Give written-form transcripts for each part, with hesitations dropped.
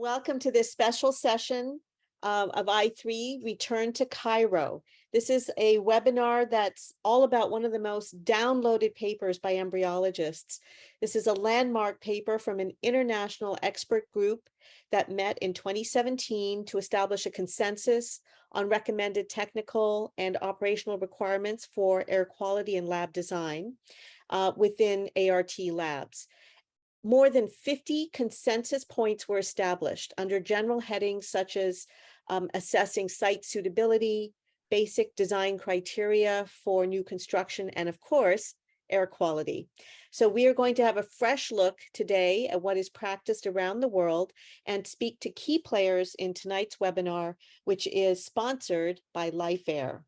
Welcome to this special session of I3, Return to Cairo. This is a webinar that's all about one of the most downloaded papers by embryologists. This is a landmark paper from an international expert group that met in 2017 to establish a consensus on recommended technical and operational requirements for air quality and lab design within ART labs. More than 50 consensus points were established under general headings such as assessing site suitability, basic design criteria for new construction, and of course, air quality. So we are going to have a fresh look today at what is practiced around the world and speak to key players in tonight's webinar, which is sponsored by Life Air.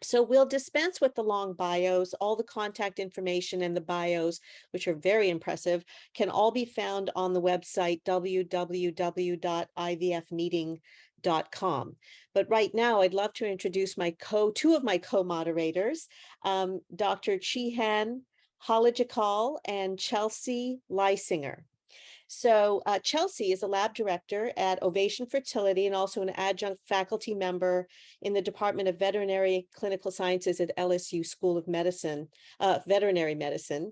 So we'll dispense with the long bios. All the contact information and the bios, which are very impressive, can all be found on the website www.ivfmeeting.com. But right now, I'd love to introduce two of my co-moderators, Dr. Chihan Halajakal and Chelsea Leisinger. So Chelsea is a lab director at Ovation Fertility and also an adjunct faculty member in the Department of Veterinary Clinical Sciences at LSU School of Medicine, Veterinary Medicine,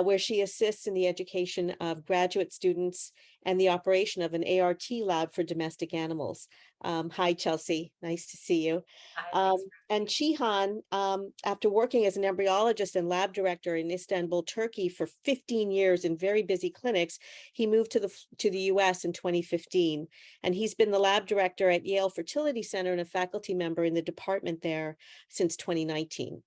where she assists in the education of graduate students and the operation of an ART lab for domestic animals. Hi, Chelsea. Nice to see you. Hi, and Chihan, after working as an embryologist and lab director in Istanbul, Turkey for 15 years in very busy clinics, he moved to the US in 2015. And he's been the lab director at Yale Fertility Center and a faculty member in the department there since 2019.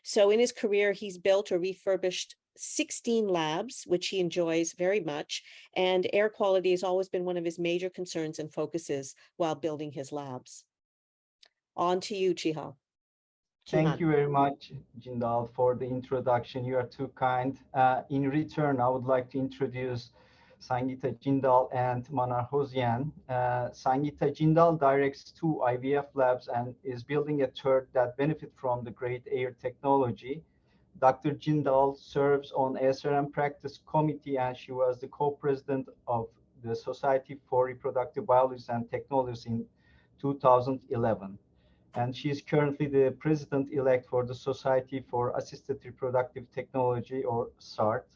So in his career, he's built or refurbished 16 labs, which he enjoys very much, and air quality has always been one of his major concerns and focuses while building his labs. On to you, Chihan. Thank you very much, Jindal, for the introduction. You are too kind. In return, I would like to introduce Sangeeta Jindal and Manar Hosyan. Sangeeta Jindal directs 2 IVF labs and is building a third that benefit from the great air technology. Dr. Jindal serves on SRM Practice Committee, and she was the co-president of the Society for Reproductive Biology and Technologies in 2011. And she is currently the president-elect for the Society for Assisted Reproductive Technology, or SART.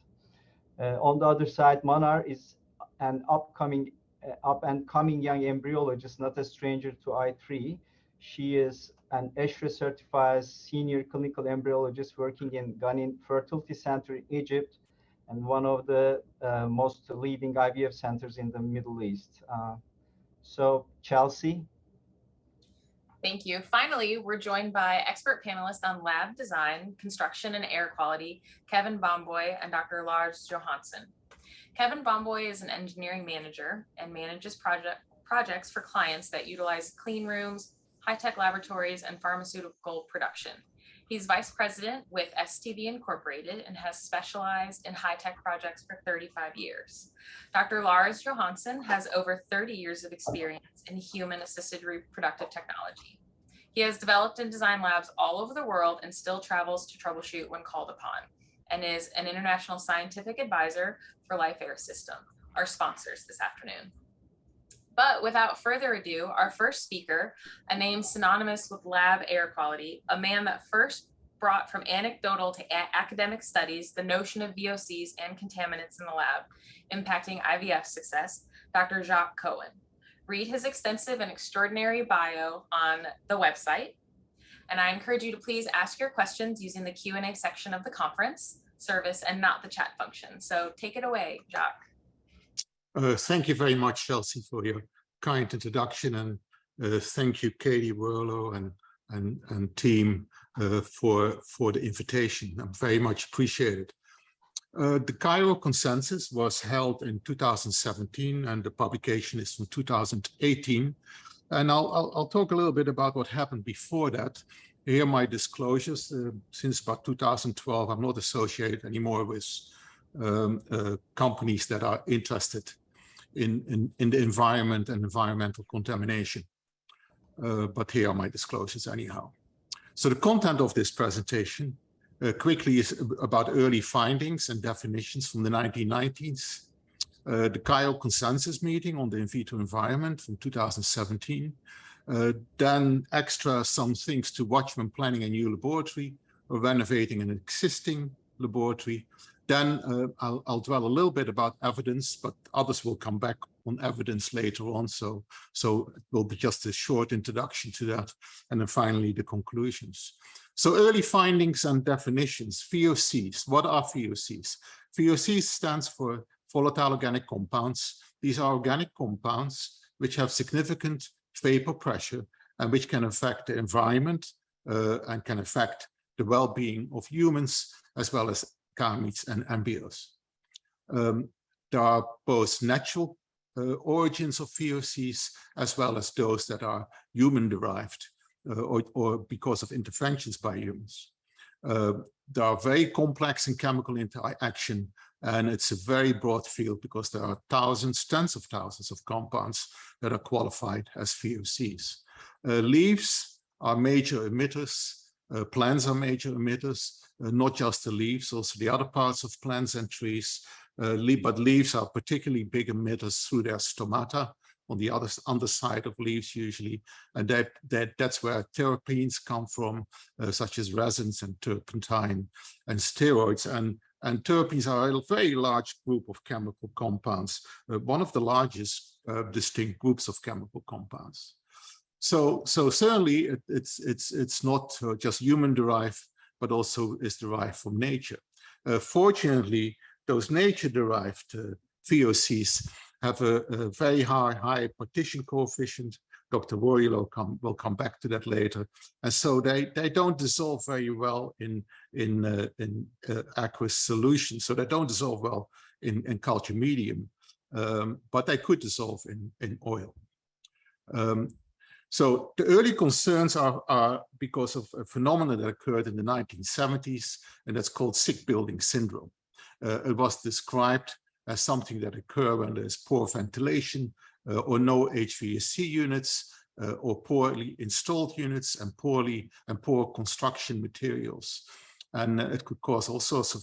On the other side, Manar is an up-and-coming young embryologist, not a stranger to I3. She is an ESHRE certified senior clinical embryologist working in Ghanin Fertility Center in Egypt, and one of the most leading IVF centers in the Middle East. So, Chelsea. Thank you. Finally, we're joined by expert panelists on lab design, construction, and air quality, Kevin Bomboy and Dr. Lars Johansson. Kevin Bomboy is an engineering manager and manages projects for clients that utilize clean rooms, high-tech laboratories, and pharmaceutical production. He's vice president with STV Incorporated and has specialized in high-tech projects for 35 years. Dr. Lars Johansson has over 30 years of experience in human-assisted reproductive technology. He has developed and designed labs all over the world and still travels to troubleshoot when called upon, and is an international scientific advisor for Life Air System, our sponsors this afternoon. But without further ado, our first speaker, a name synonymous with lab air quality, a man that first brought from anecdotal to academic studies the notion of VOCs and contaminants in the lab, impacting IVF success, Dr. Jacques Cohen. Read his extensive and extraordinary bio on the website. And I encourage you to please ask your questions using the Q&A section of the conference service and not the chat function. So take it away, Jacques. Thank you very much, Chelsea, for your kind introduction, and thank you, Katie, Wariilo, and team for the invitation. I'm very much appreciated. The Cairo Consensus was held in 2017, and the publication is from 2018. And I'll talk a little bit about what happened before that. Here are my disclosures. Since about 2012, I'm not associated anymore with companies that are interested in the environment and environmental contamination. But here are my disclosures anyhow. So the content of this presentation quickly is about early findings and definitions from the 1990s, the Cairo Consensus meeting on the in vitro environment from 2017. Then extra some things to watch when planning a new laboratory or renovating an existing laboratory. Then I'll dwell a little bit about evidence, but others will come back on evidence later on. So it will be just a short introduction to that. And then finally, the conclusions. So early findings and definitions, VOCs. What are VOCs? VOCs stands for volatile organic compounds. These are organic compounds which have significant vapor pressure and which can affect the environment and can affect the well-being of humans as well as gametes and embryos. There are both natural origins of VOCs as well as those that are human-derived or because of interventions by humans. They are very complex in chemical interaction, and it's a very broad field because there are thousands, tens of thousands of compounds that are qualified as VOCs. Leaves are major emitters. Plants are major emitters, not just the leaves, also the other parts of plants and trees. But leaves are particularly big emitters through their stomata on the underside of leaves usually. And that's where terpenes come from, such as resins and turpentine and steroids. And terpenes are a very large group of chemical compounds, one of the largest distinct groups of chemical compounds. So certainly it's not just human derived, but also is derived from nature. Fortunately, those nature-derived VOCs have a very high partition coefficient. Dr. Wariilo will come back to that later. And so they don't dissolve very well in aqueous solutions. So they don't dissolve well in culture medium, but they could dissolve in oil. So the early concerns are because of a phenomenon that occurred in the 1970s, and that's called sick building syndrome. It was described as something that occurs when there's poor ventilation or no HVAC units or poorly installed units and poor construction materials. And it could cause all sorts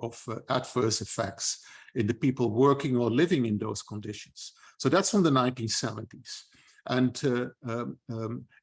of adverse effects in the people working or living in those conditions. So that's from the 1970s. And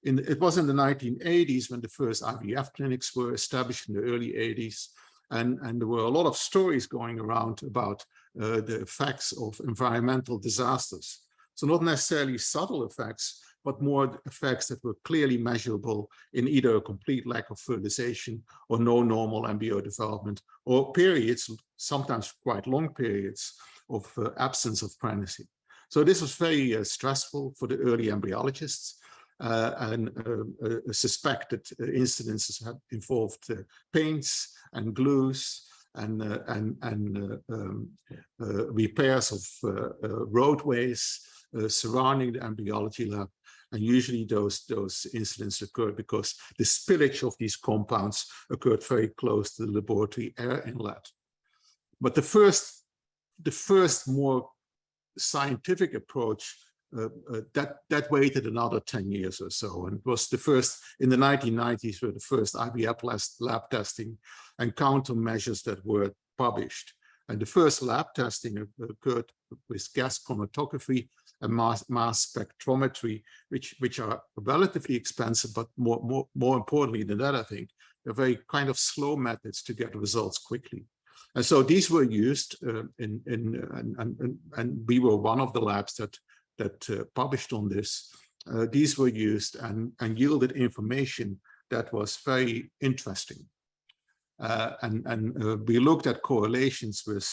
it was in the 1980s when the first IVF clinics were established in the early 80s. And there were a lot of stories going around about the effects of environmental disasters. So not necessarily subtle effects, but more effects that were clearly measurable in either a complete lack of fertilization or no normal embryo development, or periods, sometimes quite long periods, of absence of pregnancy. So this was very stressful for the early embryologists, and suspected incidences have involved paints and glues and repairs of roadways surrounding the embryology lab. And usually those incidents occurred because the spillage of these compounds occurred very close to the laboratory air inlet. But the first more scientific approach that waited another 10 years or so, and it was the first in the 1990s were the first IVF lab testing and countermeasures that were published. And the first lab testing occurred with gas chromatography and mass spectrometry, which are relatively expensive, but more importantly than that, I think, they're very kind of slow methods to get results quickly. And so these were used and we were one of the labs that published on this. These were used and yielded information that was very interesting. We looked at correlations with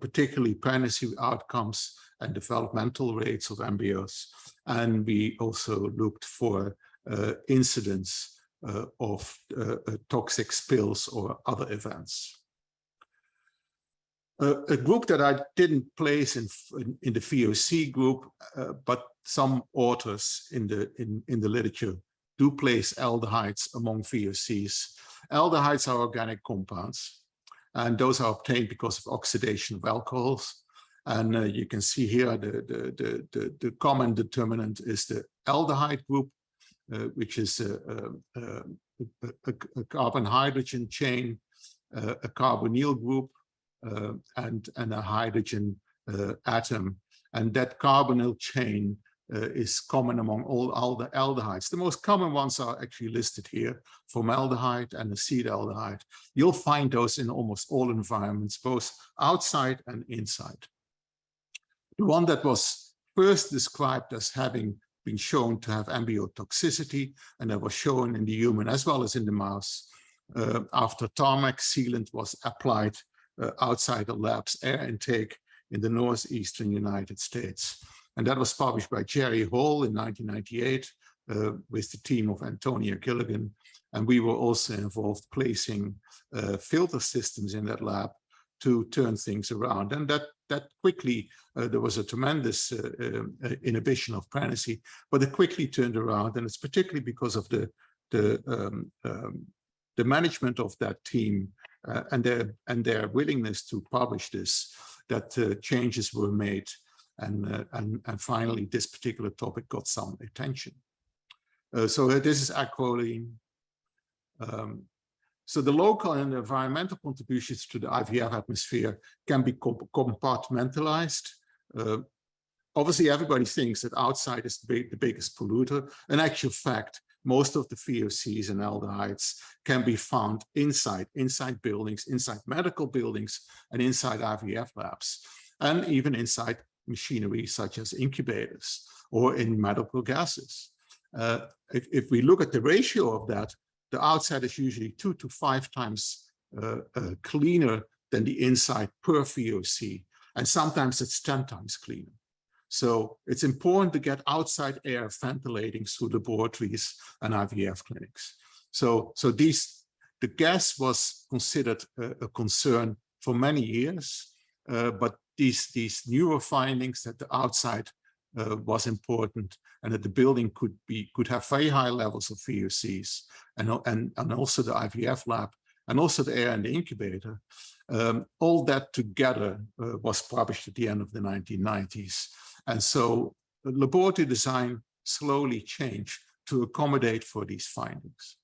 particularly pregnancy outcomes and developmental rates of embryos. And we also looked for incidents of toxic spills or other events. A group that I didn't place in the VOC group, but some authors in the literature do place aldehydes among VOCs. Aldehydes are organic compounds, and those are obtained because of oxidation of alcohols. And you can see here the common determinant is the aldehyde group, which is a carbon-hydrogen chain, a carbonyl group, and a hydrogen atom, and that carbonyl chain is common among all the aldehydes. The most common ones are actually listed here: formaldehyde and acetaldehyde. You'll find those in almost all environments, both outside and inside. The one that was first described as having been shown to have embryotoxicity, and that was shown in the human as well as in the mouse, after tarmac sealant was applied outside the lab's air intake in the northeastern United States. And that was published by Jerry Hall in 1998 with the team of Antonia Gilligan. And we were also involved placing filter systems in that lab to turn things around. And that quickly, there was a tremendous inhibition of pregnancy, but it quickly turned around. And it's particularly because of the management of that team and their willingness to publish this, that changes were made. And finally, this particular topic got some attention. So this is acrolein. So the local and environmental contributions to the IVF atmosphere can be compartmentalized. Obviously, everybody thinks that outside is the biggest polluter. In actual fact, most of the VOCs and aldehydes can be found inside buildings, inside medical buildings, and inside IVF labs, and even inside machinery such as incubators or in medical gases. If we look at the ratio of that, the outside is usually 2 to 5 times cleaner than the inside per VOC, and sometimes it's 10 times cleaner. So it's important to get outside air ventilating through laboratories and IVF clinics. So the gas was considered a concern for many years, but these newer findings that the outside was important, and that the building could have very high levels of VOCs, and also the IVF lab, and also the air and the incubator. All that together was published at the end of the 1990s. And so laboratory design slowly changed to accommodate for these findings.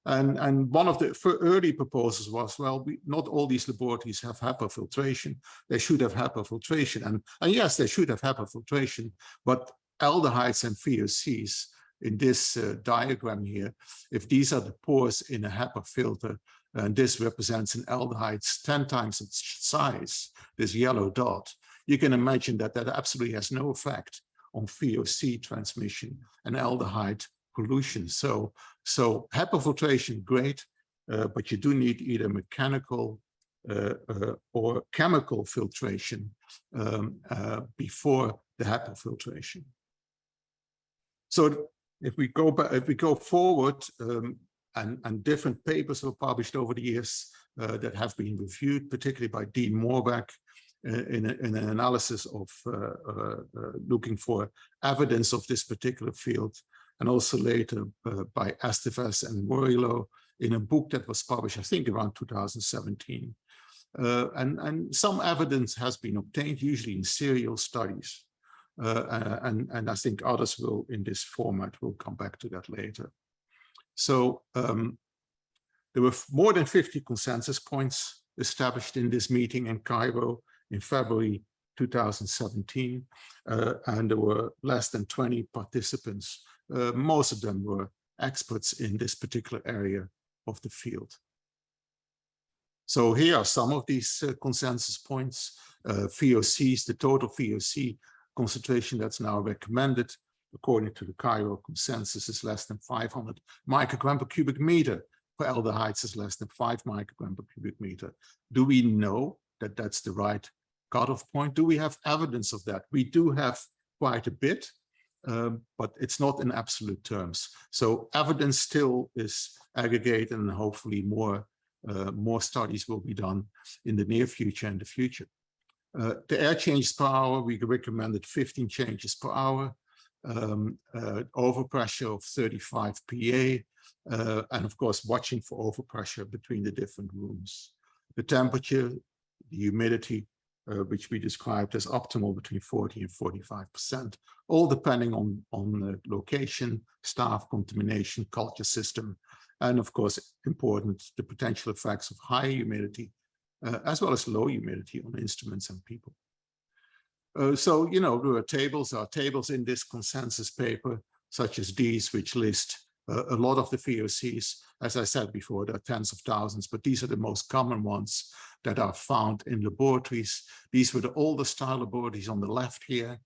And one of the early proposals was, well, not all these laboratories have HEPA filtration. They should have HEPA filtration. And yes, they should have HEPA filtration, but aldehydes and VOCs in this diagram here, if these are the pores in a HEPA filter, and this represents an aldehyde 10 times its size, this yellow dot, you can imagine that that absolutely has no effect on VOC transmission and aldehyde pollution. So HEPA filtration, great, but you do need either mechanical or chemical filtration before the HEPA filtration. So if we go forward, and different papers were published over the years that have been reviewed, particularly by Dean Morbeck, in an analysis of looking for evidence of this particular field, and also later by Estevez and Wariilo in a book that was published, I think, around 2017. And some evidence has been obtained, usually in serial studies. And I think others will, in this format, will come back to that later. So there were more than 50 consensus points established in this meeting in Cairo in February 2017, and there were less than 20 participants. Most of them were experts in this particular area of the field. So here are some of these consensus points. VOCs, the total VOC concentration that's now recommended according to the Cairo Consensus is less than 500 microgram per cubic meter. For aldehydes is less than 5 microgram per cubic meter. Do we know that that's the right cutoff point? Do we have evidence of that? We do have quite a bit, but it's not in absolute terms. So evidence still is aggregated, and hopefully more studies will be done in the near future and the future. The air changes per hour, we recommended 15 changes per hour, overpressure of 35 PA, and of course, watching for overpressure between the different rooms. The temperature, the humidity, which we described as optimal between 40 and 45%, all depending on location, staff, contamination, culture system, and of course, important, the potential effects of high humidity, as well as low humidity on instruments and people. So, you know, there are tables in this consensus paper, such as these, which list a lot of the VOCs. As I said before, there are tens of thousands, but these are the most common ones that are found in laboratories. These were the oldest style laboratories on the left here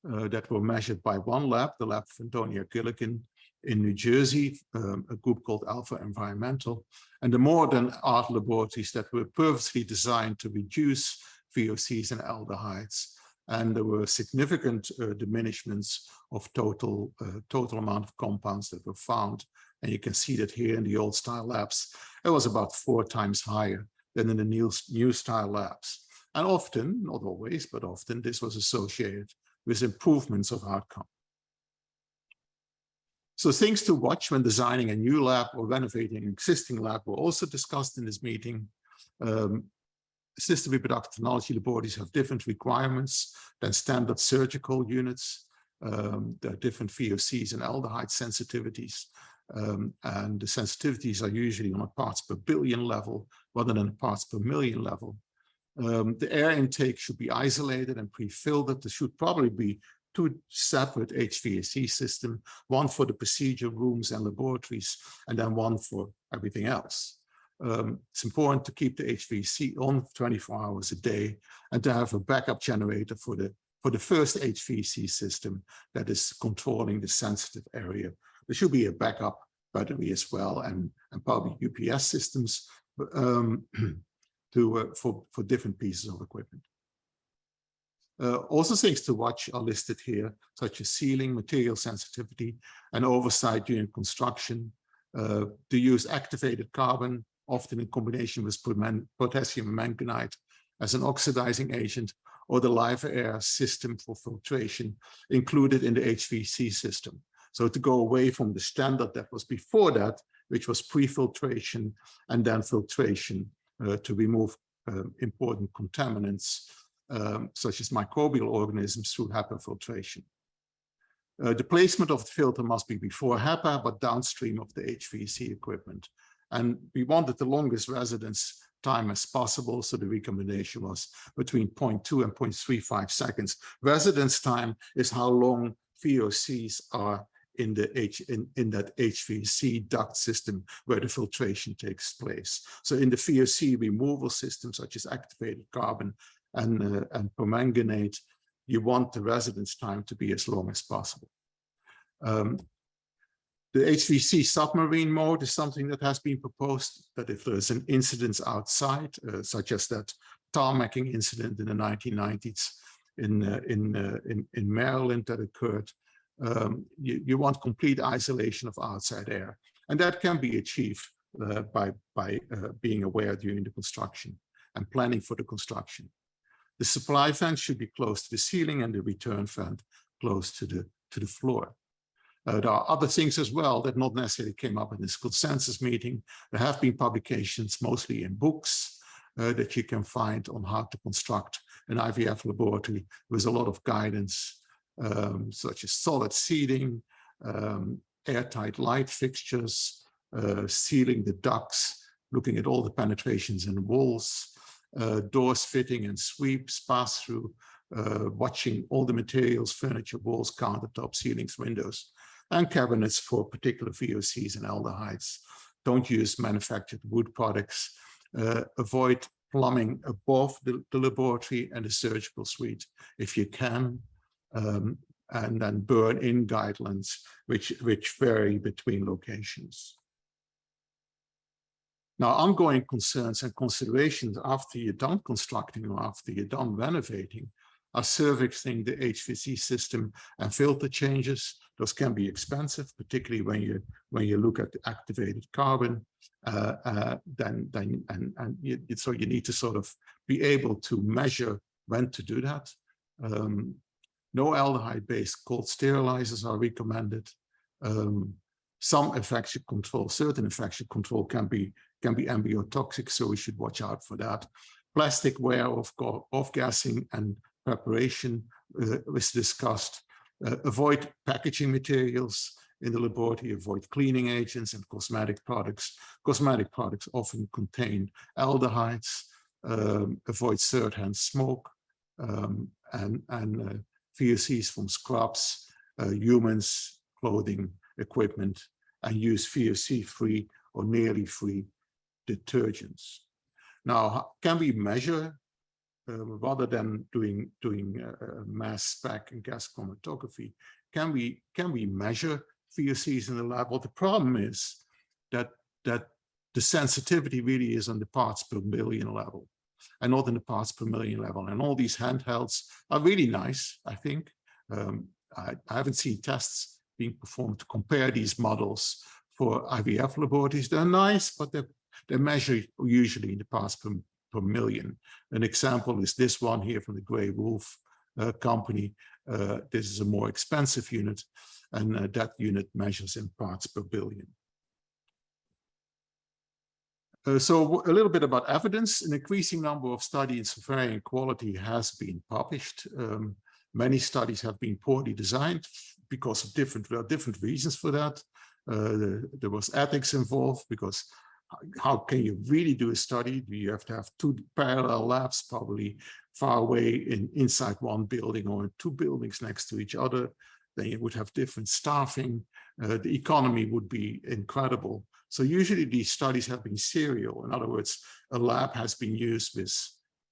that were measured by one lab, the lab of Antonia Gilligan in New Jersey, a group called Alpha Environmental, and the modern art laboratories that were purposely designed to reduce VOCs and aldehydes. And there were significant diminishments of total amount of compounds that were found. And you can see that here in the old style labs, it was about 4 times higher than in the new style labs. And often, not always, but often this was associated with improvements of outcome. So things to watch when designing a new lab or renovating an existing lab were also discussed in this meeting. Assisted reproductive technology laboratories have different requirements than standard surgical units. There are different VOCs and aldehyde sensitivities. And the sensitivities are usually on a parts per billion level rather than a parts per million level. The air intake should be isolated and pre-filtered. There should probably be 2 separate HVAC systems, one for the procedure rooms and laboratories, and then one for everything else. It's important to keep the HVAC on 24 hours a day and to have a backup generator for the first HVAC system that is controlling the sensitive area. There should be a backup battery as well, and probably UPS systems for different pieces of equipment. Also things to watch are listed here, such as sealing, material sensitivity, and oversight during construction. To use activated carbon, often in combination with potassium manganate as an oxidizing agent, or the live air system for filtration included in the HVAC system. So to go away from the standard that was before that, which was pre-filtration and then filtration to remove important contaminants, such as microbial organisms through HEPA filtration. The placement of the filter must be before HEPA, but downstream of the HVAC equipment. And we wanted the longest residence time as possible, so the recommendation was between 0.2 and 0.35 seconds. Residence time is how long VOCs are in that HVAC duct system where the filtration takes place. So in the VOC removal system, such as activated carbon and permanganate, you want the residence time to be as long as possible. The HVC submarine mode is something that has been proposed, that if there's an incident outside, such as that tarmacking incident in the 1990s in Maryland that occurred, you want complete isolation of outside air. And that can be achieved by being aware during the construction and planning for the construction. The supply vent should be close to the ceiling and the return vent close to the floor. There are other things as well that not necessarily came up in this consensus meeting. There have been publications, mostly in books, that you can find on how to construct an IVF laboratory with a lot of guidance, such as solid seating, airtight light fixtures, sealing the ducts, looking at all the penetrations in the walls, doors fitting and sweeps, pass-through, watching all the materials, furniture, walls, countertops, ceilings, windows, and cabinets for particular VOCs and aldehydes. Don't use manufactured wood products. Avoid plumbing above the laboratory and the surgical suite if you can, and then burn-in guidelines, which vary between locations. Now, ongoing concerns and considerations after you're done constructing or after you're done renovating are servicing the HVAC system and filter changes. Those can be expensive, particularly when you look at the activated carbon. So you need to sort of be able to measure when to do that. No aldehyde-based cold sterilizers are recommended. Some infection control, certain infection control can be embryotoxic, so we should watch out for that. Plastic wear off-gassing and preparation was discussed. Avoid packaging materials in the laboratory, avoid cleaning agents and cosmetic products. Cosmetic products often contain aldehydes. Avoid third-hand smoke VOCs from scrubs, humans, clothing, equipment, and use VOC-free or nearly free detergents. Now, can we measure, rather than doing mass spec and gas chromatography, can we measure VOCs in the lab? Well, the problem is that the sensitivity really is on the parts per million level and not in the parts per million level. And all these handhelds are really nice, I think. I haven't seen tests being performed to compare these models for IVF laboratories. They're nice, but they measure usually in the parts per million. An example is this one here from the Grey Wolf company. This is a more expensive unit, and that unit measures in parts per billion. So a little bit about evidence. An increasing number of studies of varying quality has been published. Many studies have been poorly designed because of different reasons for that. There was ethics involved, because how can you really do a study? You have to have two parallel labs, probably far away inside one building or in two buildings next to each other. Then you would have different staffing. The economy would be incredible. So usually these studies have been serial. In other words, a lab has been used with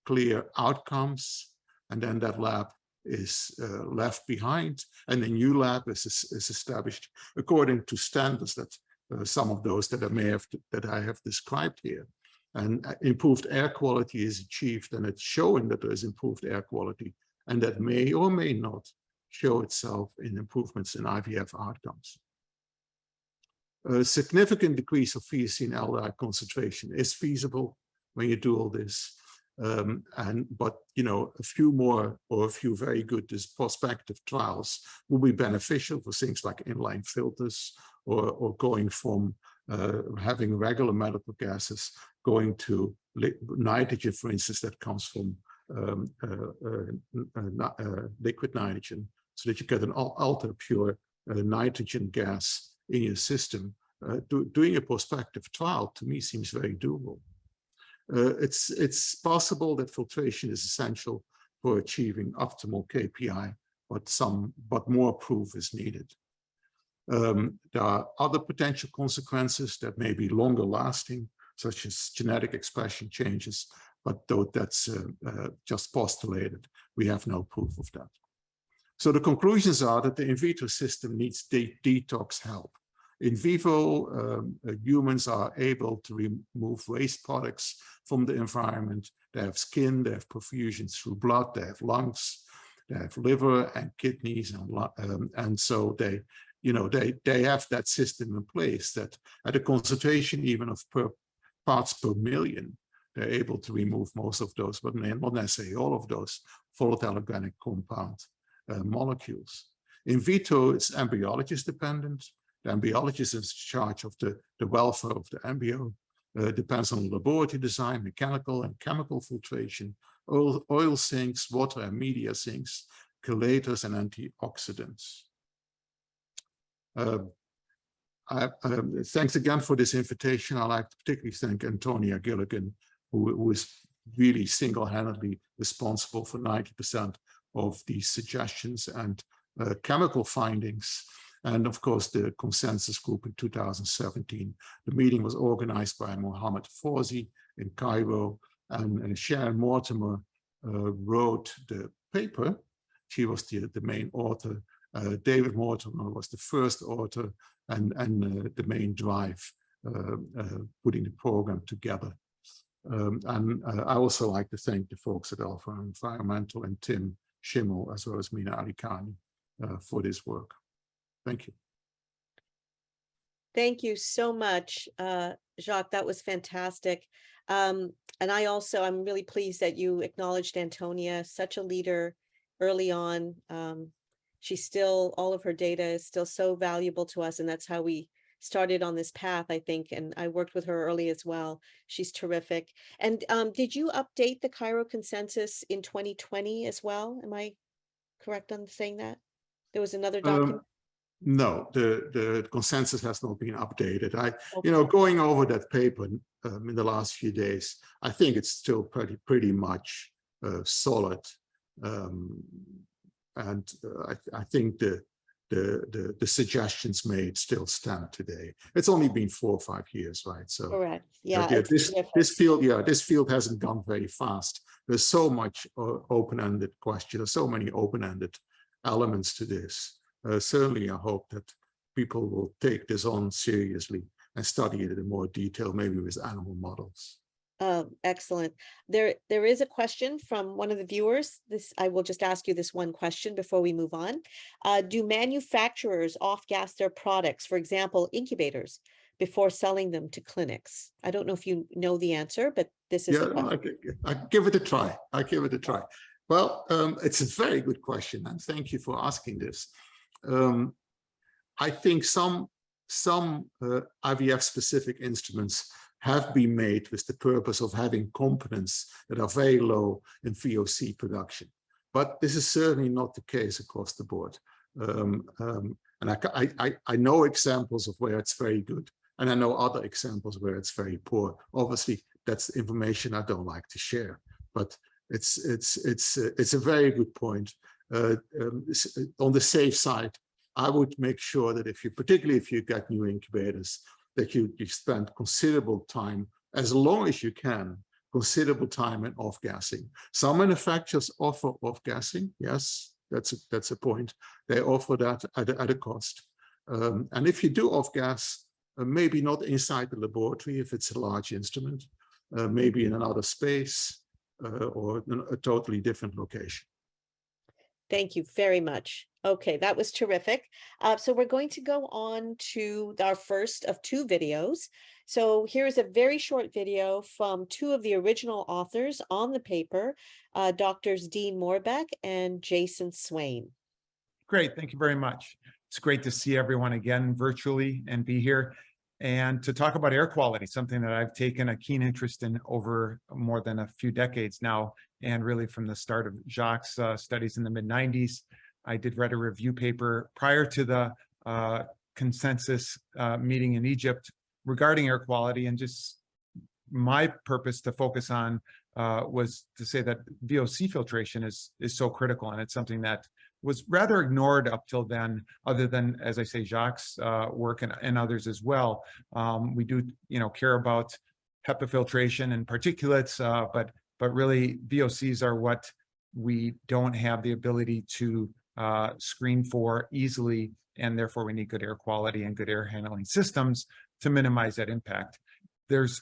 clear outcomes, and then that lab is left behind, and a new lab is established according to standards that some of those that I have described here. And improved air quality is achieved, and it's showing that there is improved air quality, and that may or may not show itself in improvements in IVF outcomes. A significant decrease of VOC and aldehyde concentration is feasible when you do all this. But you know, a few more or a few very good prospective trials will be beneficial for things like inline filters, or going from having regular medical gases going to nitrogen, for instance, that comes from liquid nitrogen, so that you get an ultra pure nitrogen gas in your system. Doing a prospective trial, to me, seems very doable. It's possible that filtration is essential for achieving optimal KPI, but more proof is needed. There are other potential consequences that may be longer lasting, such as genetic expression changes, but though that's just postulated, we have no proof of that. So the conclusions are that the in vitro system needs detox help. In vivo, humans are able to remove waste products from the environment. They have skin, they have perfusion through blood, they have lungs, they have liver and kidneys, and so they have that system in place that at a concentration even of parts per million, they're able to remove most of those, but not necessarily all of those volatile organic compound molecules. In vitro, it's embryologist dependent. The embryologist is in charge of the welfare of the embryo. Depends on laboratory design, mechanical and chemical filtration, oil sinks, water and media sinks, chelators and antioxidants. Thanks again for this invitation. I'd like to particularly thank Antonia Gilligan, who is really single-handedly responsible for 90% of these suggestions and chemical findings. And of course, the consensus group in 2017. The meeting was organized by Mohammed Fawzi in Cairo, and Sharon Mortimer wrote the paper. She was the main author. David Mortimer was the first author and the main drive putting the program together. I also like to thank the folks at Alpha Environmental and Tim Schimmel, as well as Mina Alikani, for this work. Thank you. Thank you so much, Jacques. That was fantastic. And I'm really pleased that you acknowledged Antonia, such a leader early on. She's still, all of her data is still so valuable to us, and that's how we started on this path, I think. And I worked with her early as well. She's terrific. And did you update the Cairo Consensus in 2020 as well? Am I correct on saying that? There was another document? No, the consensus has not been updated. Going over that paper in the last few days, I think it's still pretty much solid. I think the suggestions made still stand today. It's only been 4 or 5 years, right? So Correct. Yeah. this field hasn't gone very fast. There's so much open-ended question. There's so many open-ended elements to this. Certainly, I hope that people will take this on seriously and study it in more detail, maybe with animal models. Excellent. There is a question from one of the viewers. I will just ask you this one question before we move on. Do manufacturers off-gas their products, for example, incubators, before selling them to clinics? I don't know if you know the answer, but this is the question. I give it a try. I give it a try. Well, it's a very good question, and thank you for asking this. I think some IVF-specific instruments have been made with the purpose of having components that are very low in VOC production. But this is certainly not the case across the board. And I know examples of where it's very good, and I know other examples where it's very poor. Obviously, that's information I don't like to share, but it's a very good point. On the safe side, I would make sure that particularly if you get new incubators, that you spend considerable time, as long as you can, considerable time in off-gassing. Some manufacturers offer off-gassing. Yes, that's a point. They offer that at a cost. And if you do off-gas, maybe not inside the laboratory if it's a large instrument, maybe in another space or a totally different location. Thank you very much. Okay, that was terrific. So we're going to go on to our first of 2 videos. So here's a very short video from 2 of the original authors on the paper, Drs. Dean Morbeck and Jason Swain. Great, thank you very much. It's great to see everyone again virtually and be here and to talk about air quality, something that I've taken a keen interest in over more than a few decades now, and really from the start of Jacques' studies in the mid-90s. I did write a review paper prior to the consensus meeting in Egypt regarding air quality, and just my purpose to focus on was to say that VOC filtration is so critical, and it's something that was rather ignored up till then, other than, as I say, Jacques' work and others as well. We do, care about HEPA filtration and particulates, but really VOCs are what we don't have the ability to screen for easily, and therefore we need good air quality and good air handling systems to minimize that impact. There's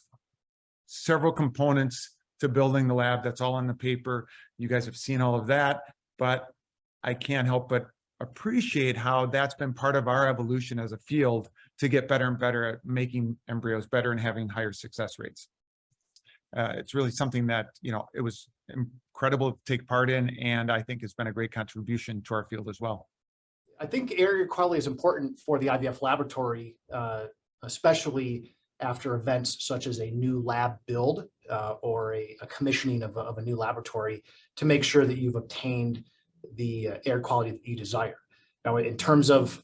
several components to building the lab. That's all on the paper. You guys have seen all of that, but I can't help but appreciate how that's been part of our evolution as a field to get better and better at making embryos better and having higher success rates. It's really something that, it was incredible to take part in, and I think has been a great contribution to our field as well. I think air quality is important for the IVF laboratory, especially after events such as a new lab build or a commissioning of a new laboratory, to make sure that you've obtained the air quality that you desire. Now, in terms of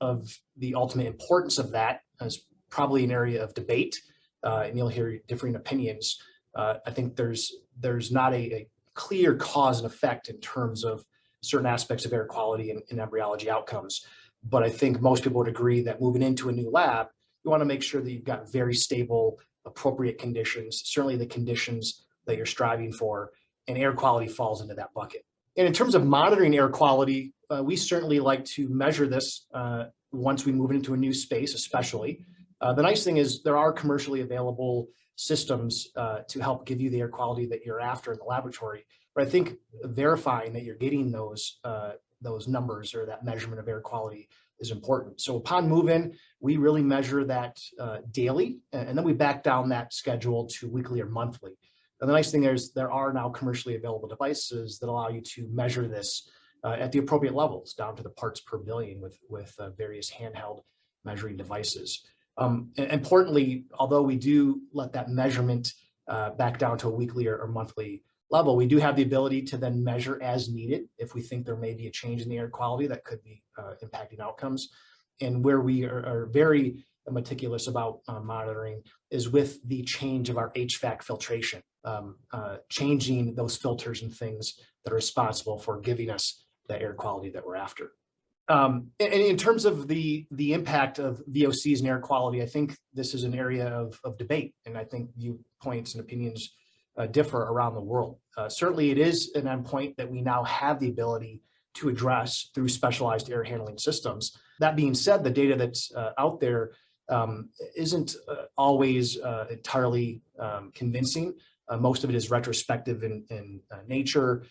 the ultimate importance of that, is probably an area of debate, and you'll hear differing opinions. I think there's not a clear cause and effect in terms of certain aspects of air quality and embryology outcomes. But I think most people would agree that moving into a new lab, you want to make sure that you've got very stable, appropriate conditions, certainly the conditions that you're striving for, and air quality falls into that bucket. And in terms of monitoring air quality, we certainly like to measure this once we move into a new space, especially. The nice thing is there are commercially available systems to help give you the air quality that you're after in the laboratory. But I think verifying that you're getting those numbers or that measurement of air quality is important. So upon move-in, we really measure that daily, and then we back down that schedule to weekly or monthly. And the nice thing is there are now commercially available devices that allow you to measure this at the appropriate levels, down to the parts per billion with various handheld measuring devices. Importantly, although we do let that measurement back down to a weekly or monthly level, we do have the ability to then measure as needed if we think there may be a change in the air quality that could be impacting outcomes. And where we are very meticulous about monitoring is with the change of our HVAC filtration, changing those filters and things that are responsible for giving us the air quality that we're after. And in terms of the impact of VOCs and air quality, I think this is an area of debate, and I think viewpoints and opinions differ around the world. Certainly, it is an endpoint that we now have the ability to address through specialized air handling systems. That being said, the data that's out there isn't always entirely convincing. Most of it is retrospective in nature,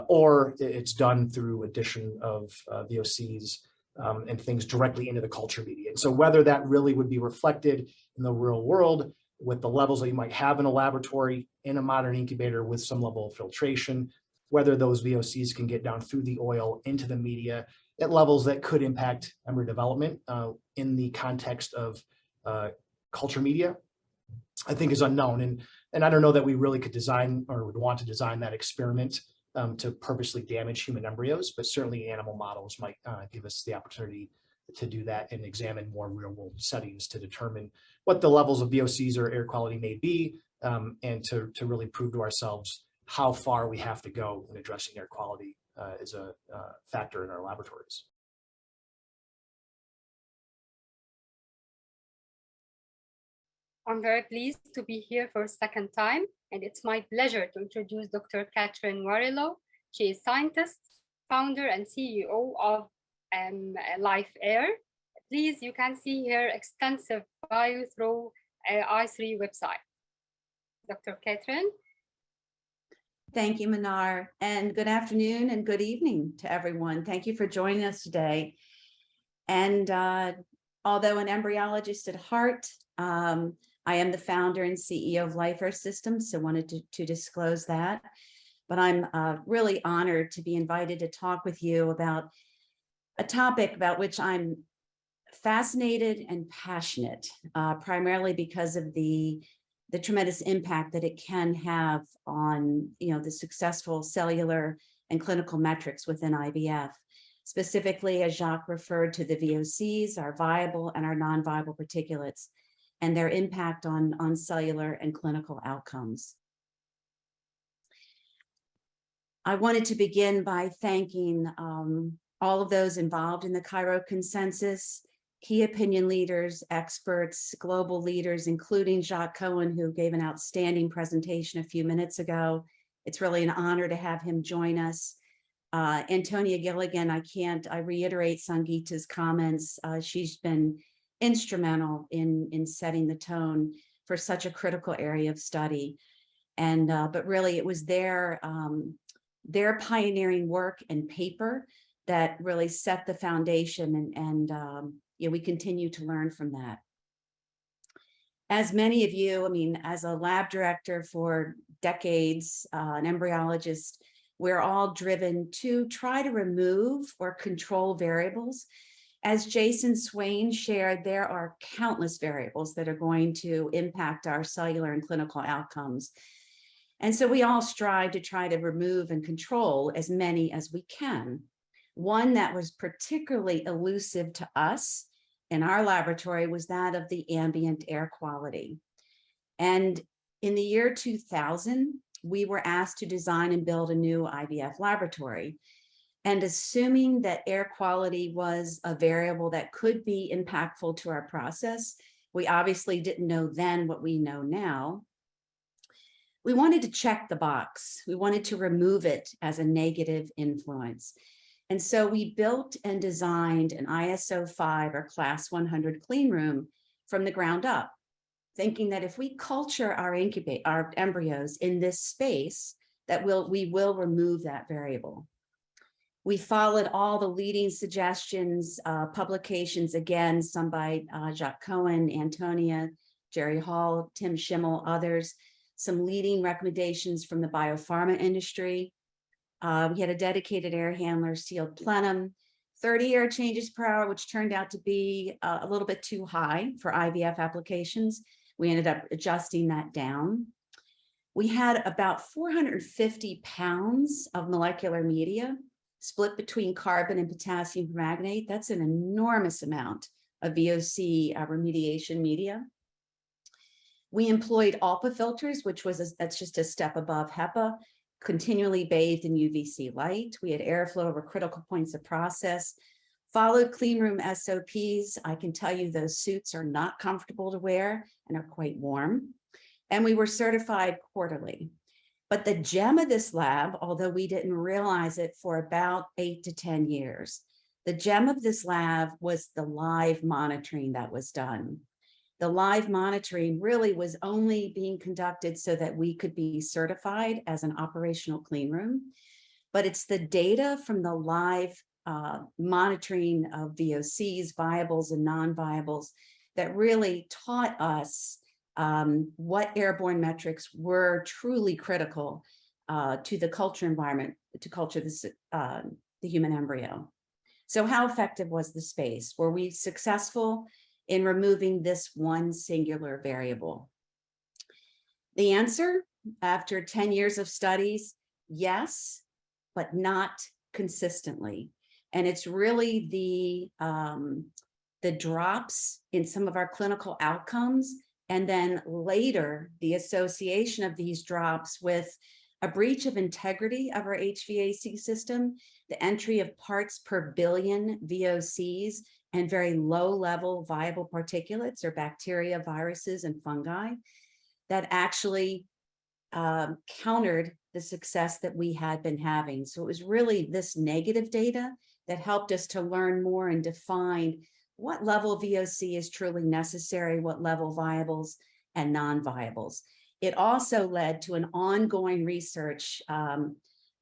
or it's done through addition of VOCs and things directly into the culture media. And so whether that really would be reflected in the real world with the levels that you might have in a laboratory, in a modern incubator with some level of filtration, whether those VOCs can get down through the oil into the media at levels that could impact embryo development in the context of culture media, I think is unknown. And I don't know that we really could design or would want to design that experiment to purposely damage human embryos, but certainly animal models might give us the opportunity to do that and examine more real world settings to determine what the levels of VOCs or air quality may be, and to really prove to ourselves how far we have to go in addressing air quality as a factor in our laboratories. I'm very pleased to be here for a second time, and it's my pleasure to introduce Dr. Catherine Wariilo. She is scientist, founder, and CEO of Life Air. Please, you can see her extensive bio through I3 website. Dr. Catherine. Thank you, Manar, and good afternoon and good evening to everyone. Thank you for joining us today. And although an embryologist at heart, I am the founder and CEO of Life Air Systems, so wanted to disclose that. But I'm really honored to be invited to talk with you about a topic about which I'm fascinated and passionate, primarily because of the tremendous impact that it can have on, the successful cellular and clinical metrics within IVF. Specifically, as Jacques referred to, the VOCs, our viable and our non-viable particulates, and their impact on cellular and clinical outcomes. I wanted to begin by thanking all of those involved in the Cairo Consensus, key opinion leaders, experts, global leaders, including Jacques Cohen, who gave an outstanding presentation a few minutes ago. It's really an honor to have him join us. Antonia Gilligan, I reiterate Sangeeta's comments. She's been instrumental in setting the tone for such a critical area of study. And but really it was their pioneering work and paper that really set the foundation, and we continue to learn from that. As many of you, as a lab director for decades, an embryologist, we're all driven to try to remove or control variables. As Jason Swain shared, there are countless variables that are going to impact our cellular and clinical outcomes. And so we all strive to try to remove and control as many as we can. One that was particularly elusive to us in our laboratory was that of the ambient air quality. And in the year 2000, we were asked to design and build a new IVF laboratory. And assuming that air quality was a variable that could be impactful to our process, we obviously didn't know then what we know now. We wanted to check the box. We wanted to remove it as a negative influence. And so we built and designed an ISO 5 or class 100 clean room from the ground up, thinking that if we culture our embryos in this space, that we will remove that variable. We followed all the leading suggestions, publications, again, some by Jacques Cohen, Antonia, Jerry Hall, Tim Schimmel, others, some leading recommendations from the biopharma industry. We had a dedicated air handler, sealed plenum, 30 air changes per hour, which turned out to be a little bit too high for IVF applications. We ended up adjusting that down. We had about 450 pounds of molecular media split between carbon and potassium permanganate. That's an enormous amount of VOC remediation media. We employed ALPA filters, that's just a step above HEPA, continually bathed in UVC light. We had airflow over critical points of process, followed clean room SOPs. I can tell you those suits are not comfortable to wear and are quite warm. And we were certified quarterly. But the gem of this lab, although we didn't realize it for about 8 to 10 years, the gem of this lab was the live monitoring that was done. The live monitoring really was only being conducted so that we could be certified as an operational clean room. But it's the data from the live monitoring of VOCs, viables and non-viables, that really taught us what airborne metrics were truly critical to the culture environment, to culture the human embryo. So how effective was the space? Were we successful in removing this one singular variable? The answer, after 10 years of studies, yes, but not consistently. And it's really the drops in some of our clinical outcomes, and then later the association of these drops with a breach of integrity of our HVAC system, the entry of parts per billion VOCs, and very low level viable particulates or bacteria, viruses, and fungi that actually countered the success that we had been having. So it was really this negative data that helped us to learn more and define what level of VOC is truly necessary, what level viables and non-viables. It also led to an ongoing research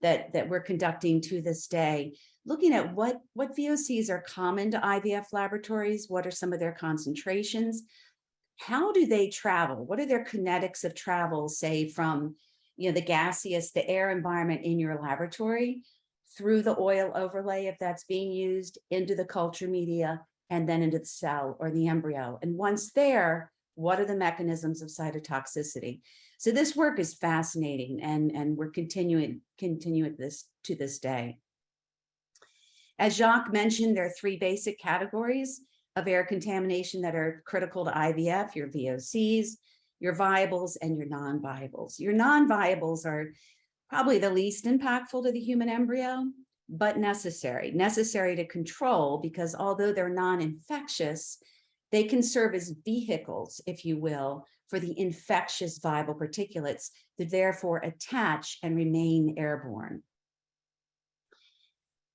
that we're conducting to this day, looking at what VOCs are common to IVF laboratories, what are some of their concentrations, how do they travel, what are their kinetics of travel, say from the gaseous, the air environment in your laboratory, through the oil overlay, if that's being used, into the culture media, and then into the cell or the embryo. And once there, what are the mechanisms of cytotoxicity? So this work is fascinating, and we're continuing this to this day. As Jacques mentioned, there are 3 basic categories of air contamination that are critical to IVF: your VOCs, your viables, and your non-viables. Your non-viables are probably the least impactful to the human embryo, but necessary to control, because although they're non-infectious, they can serve as vehicles, if you will, for the infectious viable particulates that therefore attach and remain airborne.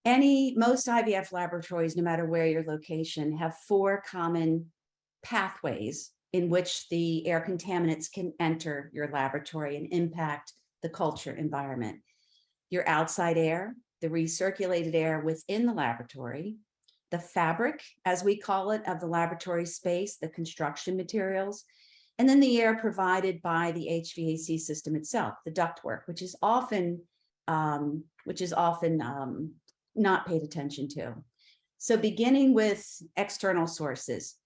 Most IVF laboratories, no matter where your location, have 4 common pathways in which the air contaminants can enter your laboratory and impact the culture environment. Your outside air, the recirculated air within the laboratory, the fabric, as we call it, of the laboratory space, the construction materials, and then the air provided by the HVAC system itself, the ductwork, which is often not paid attention to. So beginning with external sources,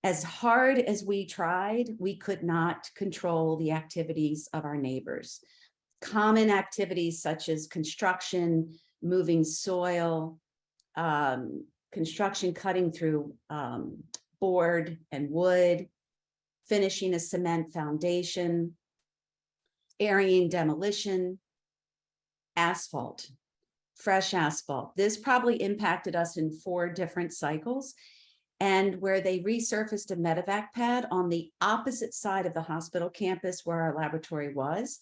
as hard as we tried, we could not control the activities of our neighbors. Common activities such as construction, moving soil, construction cutting through board and wood, finishing a cement foundation, airing demolition, asphalt, fresh asphalt. This probably impacted us in 4 different cycles, and where they resurfaced a medevac pad on the opposite side of the hospital campus where our laboratory was,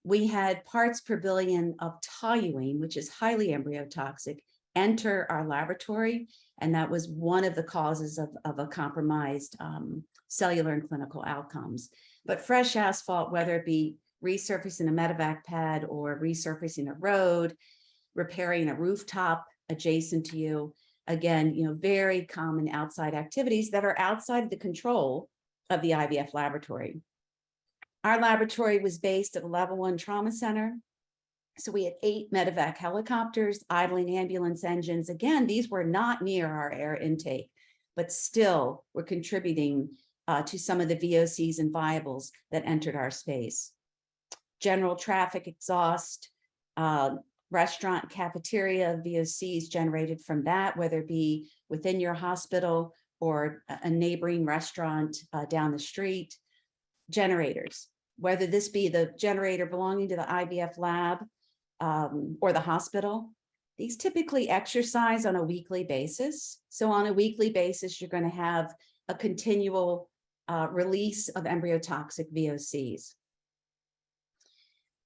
we had parts per billion of toluene, which is highly embryotoxic, enter our laboratory, and that was one of the causes of a compromised cellular and clinical outcomes. But fresh asphalt, whether it be resurfacing a medevac pad or resurfacing a road, repairing a rooftop adjacent to you, again, very common outside activities that are outside of the control of the IVF laboratory. Our laboratory was based at a level 1 trauma center. So we had 8 medevac helicopters, idling ambulance engines. Again, these were not near our air intake, but still were contributing to some of the VOCs and viables that entered our space. General traffic exhaust, restaurant cafeteria VOCs generated from that, whether it be within your hospital or a neighboring restaurant down the street. Generators. whether this be the generator belonging to the IVF lab or the hospital. These typically exercise on a weekly basis. So on a weekly basis, you're going to have a continual release of embryotoxic VOCs.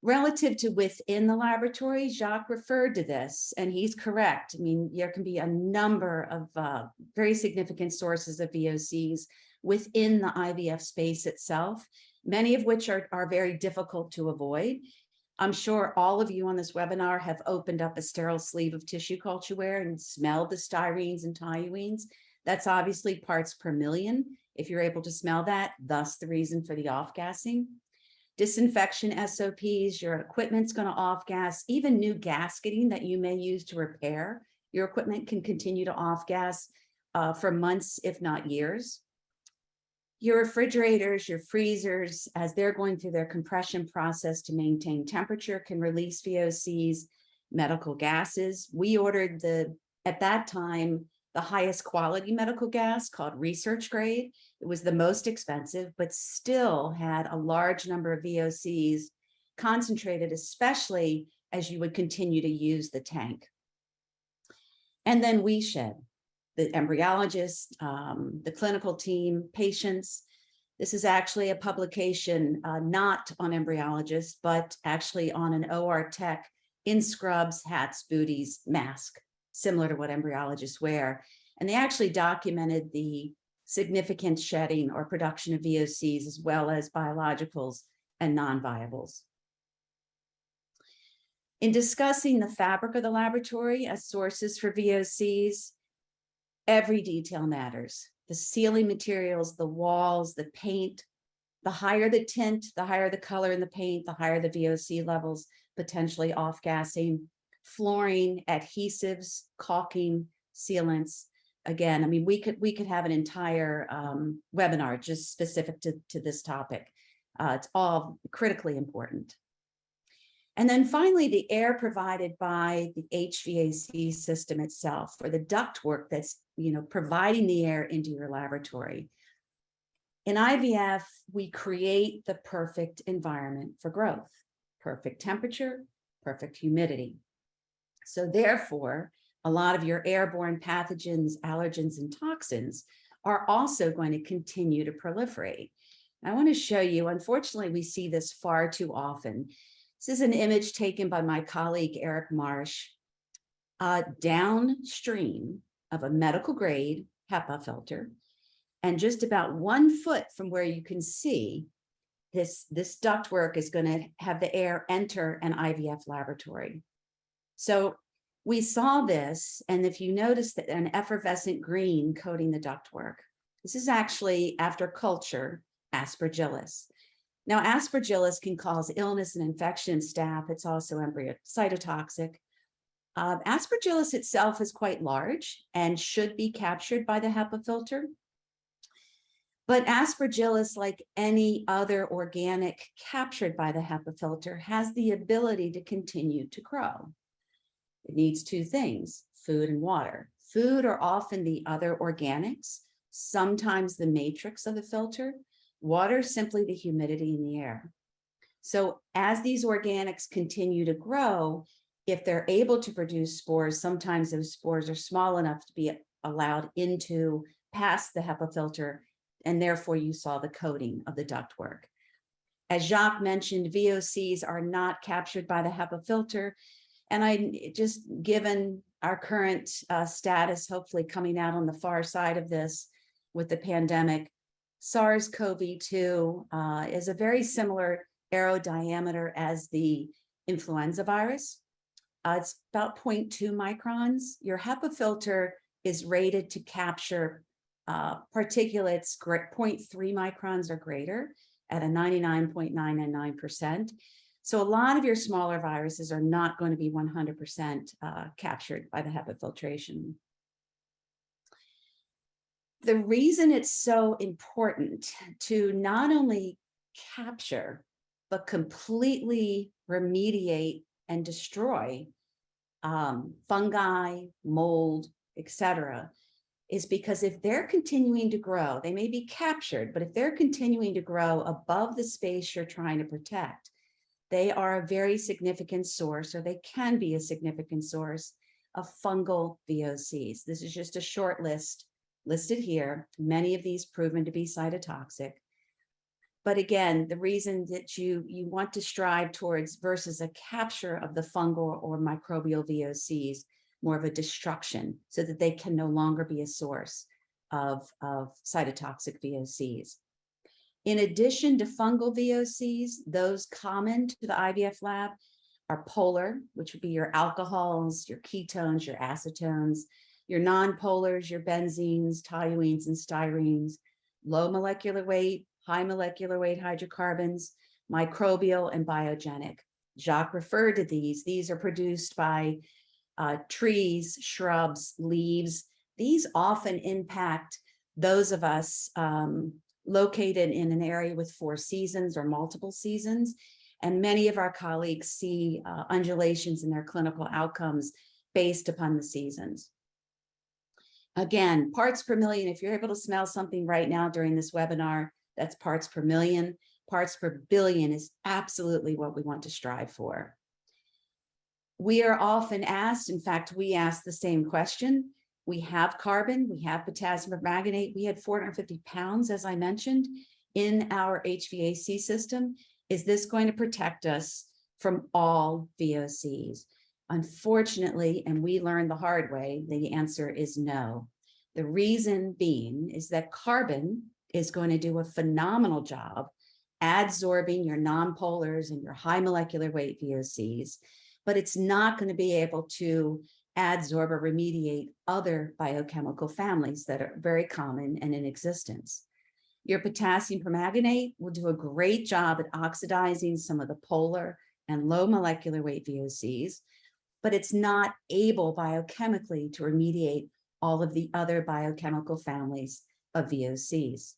Relative to within the laboratory, Jacques referred to this, and he's correct. I mean, there can be a number of very significant sources of VOCs within the IVF space itself, many of which are very difficult to avoid. I'm sure all of you on this webinar have opened up a sterile sleeve of tissue cultureware and smelled the styrenes and toluenes. That's obviously parts per million, if you're able to smell that, thus the reason for the off-gassing. Disinfection SOPs, your equipment's going to off-gas. Even new gasketing that you may use to repair your equipment can continue to off-gas for months, if not years. Your refrigerators, your freezers, as they're going through their compression process to maintain temperature, can release VOCs, medical gases. We ordered at that time, the highest quality medical gas called research grade. It was the most expensive, but still had a large number of VOCs concentrated, especially as you would continue to use the tank. And then we shed, the embryologists, the clinical team, patients. This is actually a publication not on embryologists, but actually on an OR tech in scrubs, hats, booties, mask, similar to what embryologists wear. And they actually documented the significant shedding or production of VOCs, as well as biologicals and non-viables. In discussing the fabric of the laboratory as sources for VOCs, every detail matters. The ceiling materials, the walls, the paint, the higher the tint, the higher the color in the paint, the higher the VOC levels, potentially off-gassing. Flooring, adhesives, caulking, sealants. Again, I mean, we could have an entire webinar just specific to this topic. It's all critically important. And then finally, the air provided by the HVAC system itself, or the ductwork that's providing the air into your laboratory. In IVF, we create the perfect environment for growth: perfect temperature, perfect humidity. So therefore, a lot of your airborne pathogens, allergens, and toxins are also going to continue to proliferate. I want to show you, unfortunately, we see this far too often. This is an image taken by my colleague, Eric Marsh, downstream of a medical grade HEPA filter. And just about 1 foot from where you can see this ductwork is going to have the air enter an IVF laboratory. So we saw this, and if you notice that an effervescent green coating the ductwork, this is actually, after culture, Aspergillus. Now, Aspergillus can cause illness and infection in staph. It's also cytotoxic. Aspergillus itself is quite large and should be captured by the HEPA filter. But Aspergillus, like any other organic captured by the HEPA filter, has the ability to continue to grow. It needs two things: food and water. Food are often the other organics, sometimes the matrix of the filter. Water is simply the humidity in the air. So as these organics continue to grow, if they're able to produce spores, sometimes those spores are small enough to be allowed into past the HEPA filter, and therefore you saw the coating of the ductwork. As Jacques mentioned, VOCs are not captured by the HEPA filter. And given our current status, hopefully coming out on the far side of this with the pandemic, SARS-CoV-2 is a very similar aerodiameter as the influenza virus. It's about 0.2 microns. Your HEPA filter is rated to capture particulates 0.3 microns or greater at a 99.999%. So a lot of your smaller viruses are not going to be 100% captured by the HEPA filtration. The reason it's so important to not only capture, but completely remediate and destroy fungi, mold, etc., is because if they're continuing to grow, they may be captured, but if they're continuing to grow above the space you're trying to protect, they are a very significant source, or they can be a significant source of fungal VOCs. This is just a short list listed here, many of these proven to be cytotoxic. But again, the reason that you want to strive towards versus a capture of the fungal or microbial VOCs, more of a destruction, so that they can no longer be a source of cytotoxic VOCs. In addition to fungal VOCs, those common to the IVF lab are polar, which would be your alcohols, your ketones, your acetones, your non-polars, your benzenes, toluenes, and styrenes, low molecular weight, high molecular weight hydrocarbons, microbial, and biogenic. Jacques referred to these. These are produced by trees, shrubs, leaves. These often impact those of us located in an area with 4 seasons or multiple seasons. And many of our colleagues see undulations in their clinical outcomes based upon the seasons. Again, parts per million, if you're able to smell something right now during this webinar, that's parts per million. Parts per billion is absolutely what we want to strive for. We are often asked, in fact, we ask the same question. We have carbon, we have potassium permanganate. We had 450 pounds, as I mentioned, in our HVAC system. Is this going to protect us from all VOCs? Unfortunately, and we learned the hard way, the answer is no. The reason being is that carbon is going to do a phenomenal job adsorbing your nonpolars and your high molecular weight VOCs, but it's not going to be able to adsorb or remediate other biochemical families that are very common and in existence. Your potassium permanganate will do a great job at oxidizing some of the polar and low molecular weight VOCs, but it's not able biochemically to remediate all of the other biochemical families of VOCs.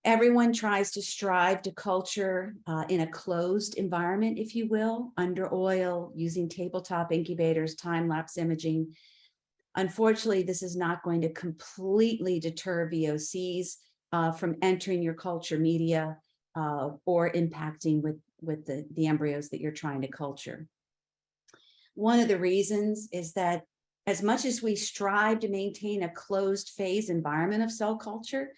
Everyone tries to strive to culture in a closed environment, if you will, under oil, using tabletop incubators, time-lapse imaging. Unfortunately, this is not going to completely deter VOCs from entering your culture media or impacting with the embryos that you're trying to culture. One of the reasons is that as much as we strive to maintain a closed phase environment of cell culture,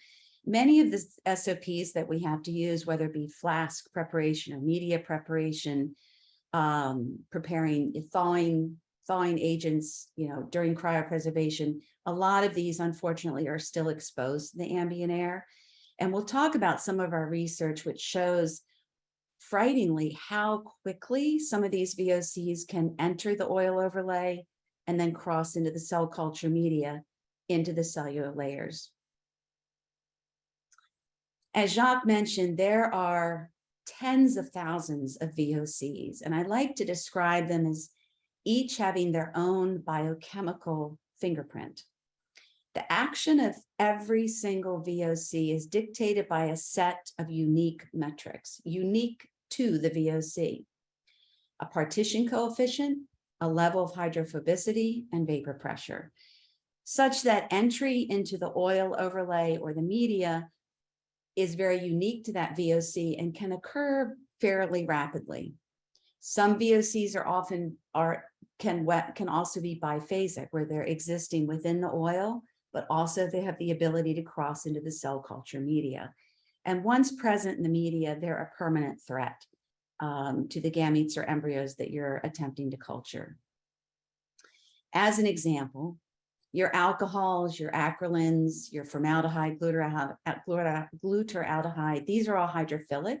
many of the SOPs that we have to use, whether it be flask preparation or media preparation, preparing thawing agents, during cryopreservation, a lot of these, unfortunately, are still exposed to the ambient air. And we'll talk about some of our research, which shows frighteningly how quickly some of these VOCs can enter the oil overlay and then cross into the cell culture media, into the cellular layers. As Jacques mentioned, there are tens of thousands of VOCs, and I like to describe them as each having their own biochemical fingerprint. The action of every single VOC is dictated by a set of unique metrics, unique to the VOC: a partition coefficient, a level of hydrophobicity, and vapor pressure, such that entry into the oil overlay or the media is very unique to that VOC and can occur fairly rapidly. Some VOCs can also be biphasic, where they're existing within the oil, but also they have the ability to cross into the cell culture media. And once present in the media, they're a permanent threat to the gametes or embryos that you're attempting to culture. As an example, your alcohols, your acrylins, your formaldehyde, glutaraldehyde, these are all hydrophilic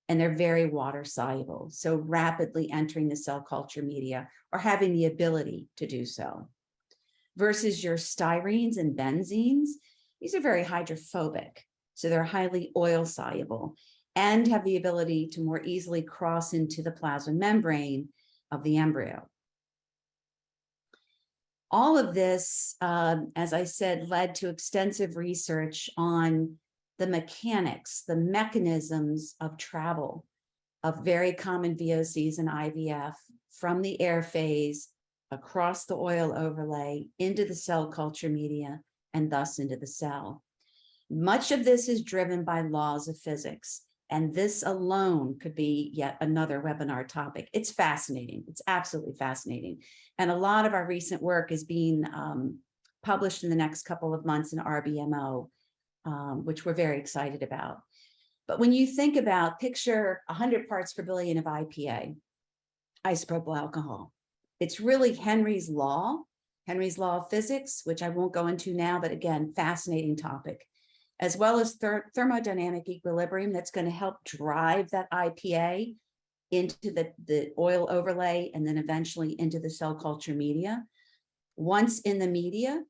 and they're very water soluble, so rapidly entering the cell culture media or having the ability to do so. Versus your styrenes and benzenes, these are very hydrophobic, so they're highly oil soluble and have the ability to more easily cross into the plasma membrane of the embryo. All of this, as I said, led to extensive research on the mechanics, the mechanisms of travel of very common VOCs in IVF from the air phase across the oil overlay into the cell culture media and thus into the cell. Much of this is driven by laws of physics, and this alone could be yet another webinar topic. It's fascinating. It's absolutely fascinating. And a lot of our recent work is being published in the next couple of months in RBMO, which we're very excited about. But when you think about, picture 100 parts per billion of IPA, isopropyl alcohol. It's really Henry's law of physics, which I won't go into now, but again, fascinating topic, as well as thermodynamic equilibrium that's going to help drive that IPA into the oil overlay and then eventually into the cell culture media. Once in the media,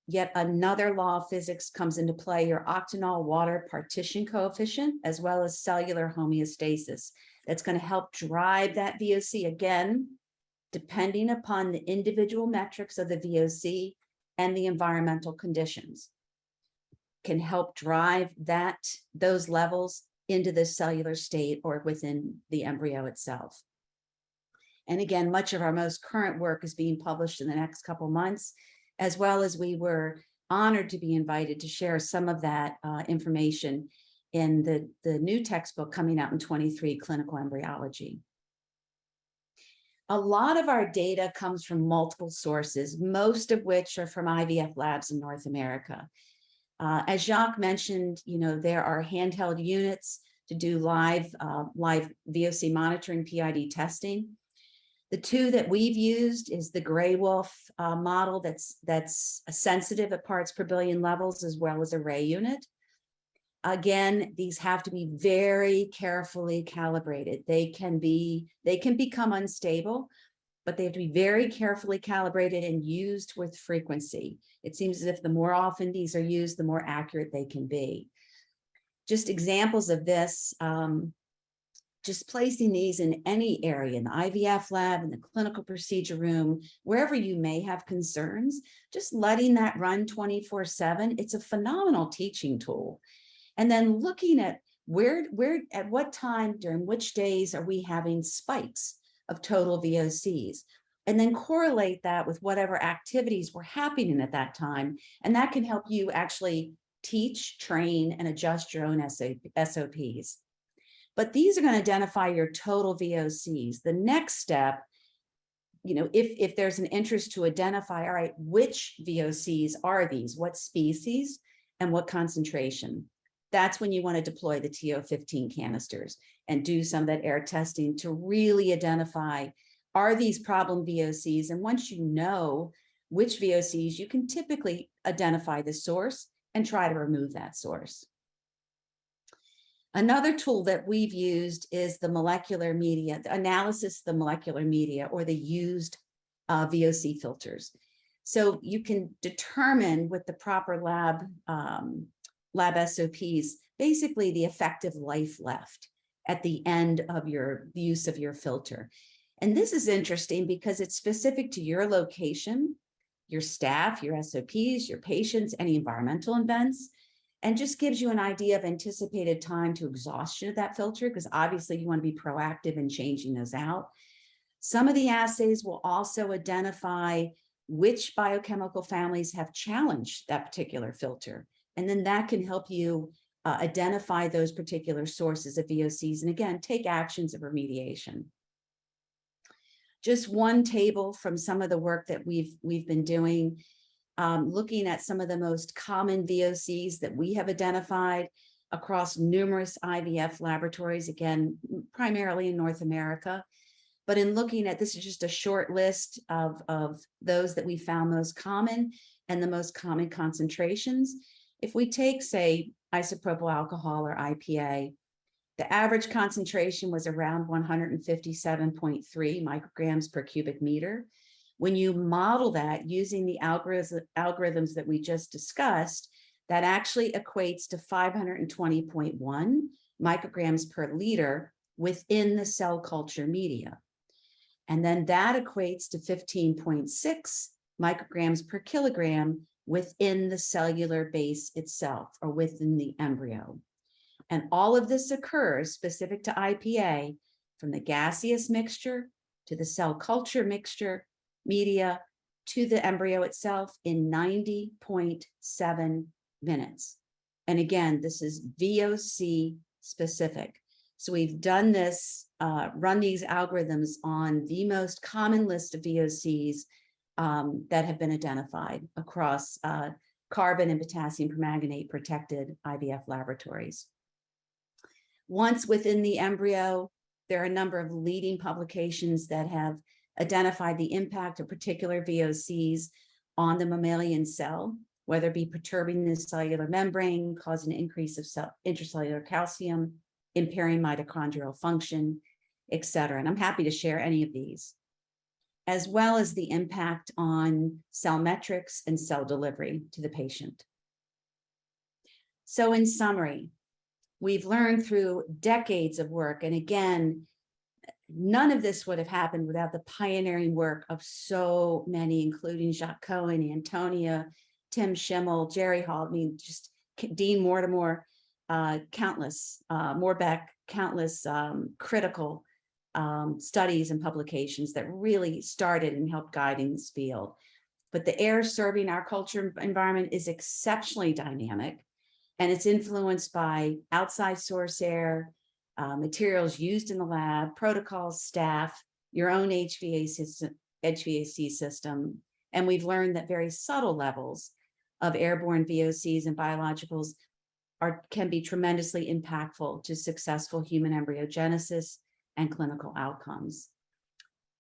yet another law of physics comes into play, your octanol water partition coefficient, as well as cellular homeostasis. That's going to help drive that VOC again, depending upon the individual metrics of the VOC and the environmental conditions, can help drive those levels into the cellular state or within the embryo itself. And again, much of our most current work is being published in the next couple months, as well as we were honored to be invited to share some of that information in the new textbook coming out in 23, Clinical Embryology. A lot of our data comes from multiple sources, most of which are from IVF labs in North America. As Jacques mentioned, there are handheld units to do live VOC monitoring, PID testing. The two that we've used is the Gray Wolf model that's sensitive at parts per billion levels, as well as a Ray unit. Again, these have to be very carefully calibrated. They can become unstable, but they have to be very carefully calibrated and used with frequency. It seems as if the more often these are used, the more accurate they can be. Just examples of this, just placing these in any area, in the IVF lab, in the clinical procedure room, wherever you may have concerns, just letting that run 24/7, it's a phenomenal teaching tool. And then looking at at what time, during which days are we having spikes of total VOCs, and then correlate that with whatever activities were happening at that time. And that can help you actually teach, train, and adjust your own SOPs. But these are going to identify your total VOCs. The next step, if there's an interest to identify, all right, which VOCs are these, what species and what concentration? That's when you want to deploy the TO15 canisters and do some of that air testing to really identify, are these problem VOCs? And once you know which VOCs, you can typically identify the source and try to remove that source. Another tool that we've used is the molecular media, the analysis of the molecular media, or the used VOC filters. So you can determine with the proper lab SOPs, basically the effective life left at the end of your use of your filter. And this is interesting because it's specific to your location, your staff, your SOPs, your patients, any environmental events, and just gives you an idea of anticipated time to exhaustion of that filter, because obviously you want to be proactive in changing those out. Some of the assays will also identify which biochemical families have challenged that particular filter. And then that can help you identify those particular sources of VOCs, and again, take actions of remediation. Just one table from some of the work that we've been doing, looking at some of the most common VOCs that we have identified across numerous IVF laboratories, again, primarily in North America. But in looking at, this is just a short list of those that we found most common and the most common concentrations. If we take, say, isopropyl alcohol or IPA, the average concentration was around 157.3 micrograms per cubic meter. When you model that using the algorithms that we just discussed, that actually equates to 520.1 micrograms per liter within the cell culture media. And then that equates to 15.6 micrograms per kilogram within the cellular base itself, or within the embryo. And all of this occurs specific to IPA, from the gaseous mixture to the cell culture mixture media to the embryo itself in 90.7 minutes. And again, this is VOC specific. So we've done this, run these algorithms on the most common list of VOCs that have been identified across carbon and potassium permanganate protected IVF laboratories. Once within the embryo, there are a number of leading publications that have identified the impact of particular VOCs on the mammalian cell, whether it be perturbing the cellular membrane, causing an increase of intracellular calcium, impairing mitochondrial function, et cetera. And I'm happy to share any of these, as well as the impact on cell metrics and cell delivery to the patient. So in summary, we've learned through decades of work, and again, none of this would have happened without the pioneering work of so many, including Jacques Cohen, Antonia, Tim Schimmel, Jerry Hall, I mean, just Dean Mortimer, countless, Morbeck, countless critical studies and publications that really started and helped guide in this field. But the air serving our culture environment is exceptionally dynamic, and it's influenced by outside source air, materials used in the lab, protocols, staff, your own HVAC system. And we've learned that very subtle levels of airborne VOCs and biologicals can be tremendously impactful to successful human embryogenesis and clinical outcomes.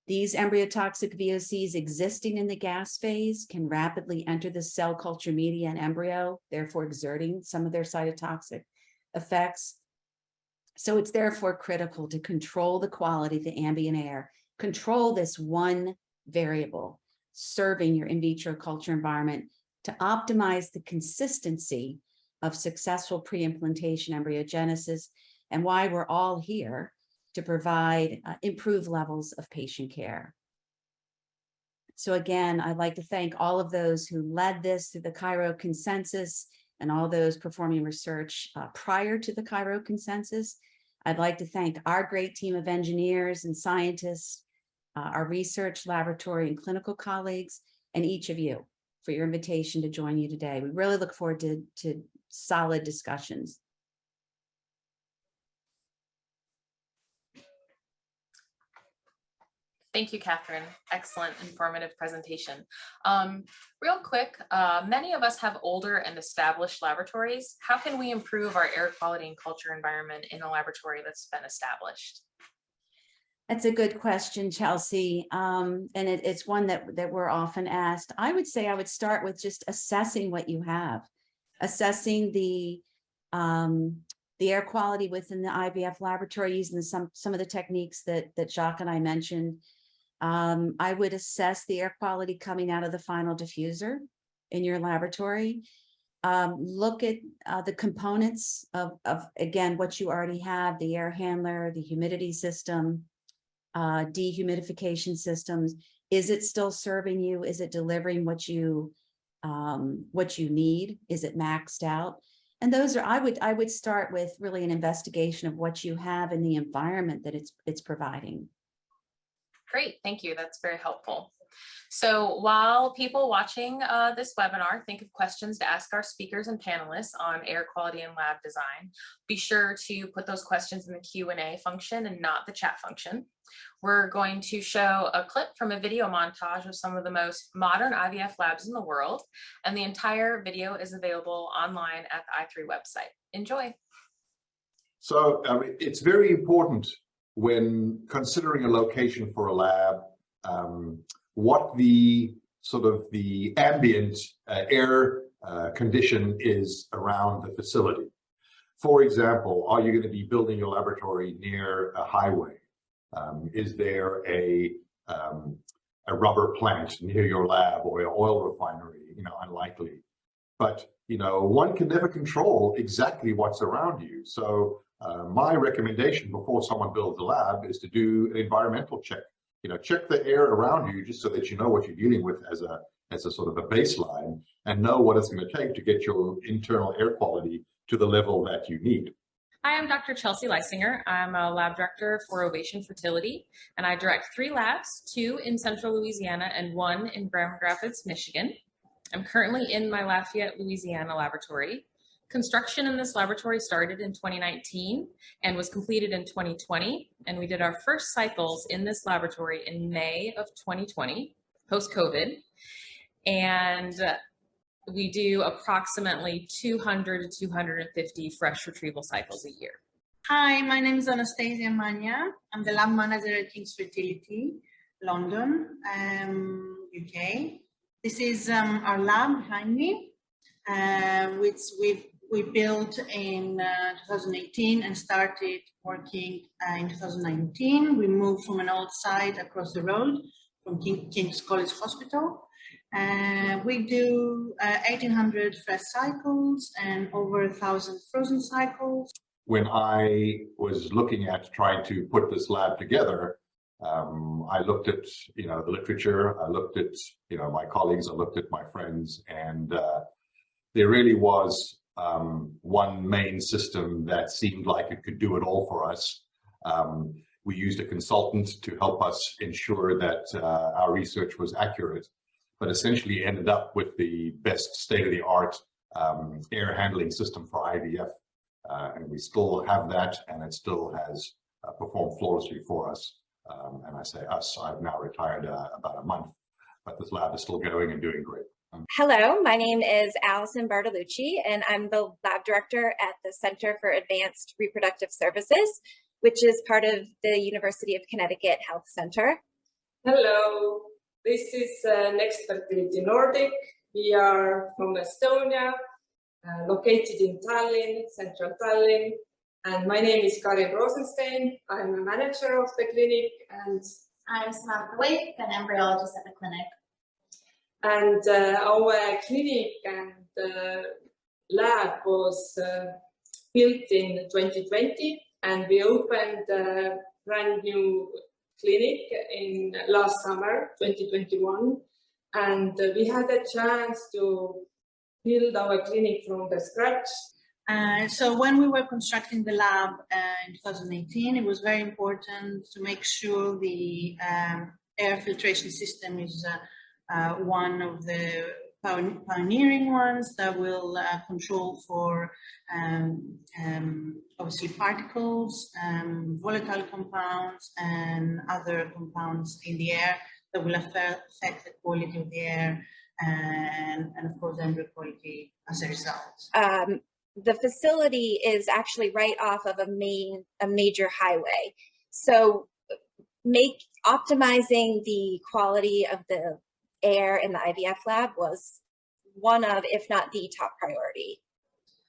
These embryotoxic VOCs existing in the gas phase can rapidly enter the cell culture media and embryo, therefore exerting some of their cytotoxic effects. So it's therefore critical to control the quality of the ambient air, control this one variable serving your in vitro culture environment to optimize the consistency of successful pre-implantation embryogenesis, and why we're all here to provide improved levels of patient care. So again, I'd like to thank all of those who led this through the Cairo Consensus and all those performing research prior to the Cairo Consensus. I'd like to thank our great team of engineers and scientists, our research, laboratory, and clinical colleagues, and each of you for your invitation to join you today. We really look forward to solid discussions. Thank you, Catherine. Excellent, informative presentation. Real quick, many of us have older and established laboratories. How can we improve our air quality and culture environment in a laboratory that's been established? That's a good question, Chelsea. And it's one that we're often asked. I would say I would start with just assessing what you have, assessing the air quality within the IVF laboratory using some of the techniques that Jacques and I mentioned. I would assess the air quality coming out of the final diffuser in your laboratory. Look at the components of, again, what you already have, the air handler, the humidity system, dehumidification systems. Is it still serving you? Is it delivering what you need? Is it maxed out? And those are, I would start with really an investigation of what you have in the environment that it's providing. Great, thank you. That's very helpful. So while people watching this webinar think of questions to ask our speakers and panelists on air quality and lab design, be sure to put those questions in the Q&A function and not the chat function. We're going to show a clip from a video montage of some of the most modern IVF labs in the world, and the entire video is available online at the i3 website. Enjoy. So it's very important when considering a location for a lab, what the sort of the ambient air condition is around the facility. For example, are you going to be building your laboratory near a highway? Is there a rubber plant near your lab or an oil refinery? You know, unlikely. But you know, one can never control exactly what's around you. So my recommendation before someone builds a lab is to do an environmental check. You know, check the air around you just so that you know what you're dealing with as a sort of a baseline, and know what it's going to take to get your internal air quality to the level that you need. Hi, I'm Dr. Chelsea Leisinger. I'm a lab director for Ovation Fertility, and I direct 3 labs, 2 in Central Louisiana and 1 in Grand Rapids, Michigan. I'm currently in my Lafayette, Louisiana laboratory. Construction in this laboratory started in 2019 and was completed in 2020, and we did our first cycles in this laboratory in May of 2020, post-COVID, and we do approximately 200 to 250 fresh retrieval cycles a year. Hi, my name is Anastasia Mania. I'm the lab manager at King's Fertility, London, UK. This is our lab behind me, which we built in 2018 and started working in 2019. We moved from an old site across the road from King's College Hospital. We do 1,800 fresh cycles and over 1,000 frozen cycles. When I was looking at trying to put this lab together, I looked at the literature, I looked at my colleagues, I looked at my friends, and there really was one main system that seemed like it could do it all for us. We used a consultant to help us ensure that our research was accurate, but essentially ended up with the best state-of-the-art air handling system for IVF. And we still have that, and it still has performed flawlessly for us. And I say us, I've now retired about a month, but this lab is still going and doing great. Hello, my name is Allison Bartolucci, and I'm the lab director at the Center for Advanced Reproductive Services, which is part of the University of Connecticut Health Center. Hello, this is Next Fertility Nordic. We are from Estonia, located in Tallinn, central Tallinn. And my name is Karin Rosenstein. I'm a manager of the clinic. And I'm Samantha Wake, an embryologist at the clinic. And our clinic and lab was built in 2020, and we opened a brand new clinic in last summer, 2021. And we had a chance to build our clinic from the scratch. So when we were constructing the lab in 2018, it was very important to make sure the air filtration system is one of the pioneering ones that will control for obviously particles, volatile compounds, and other compounds in the air that will affect the quality of the air and of course embryo quality as a result. The facility is actually right off of a major highway, so optimizing the quality of the air in the IVF lab was one of, if not the top priority.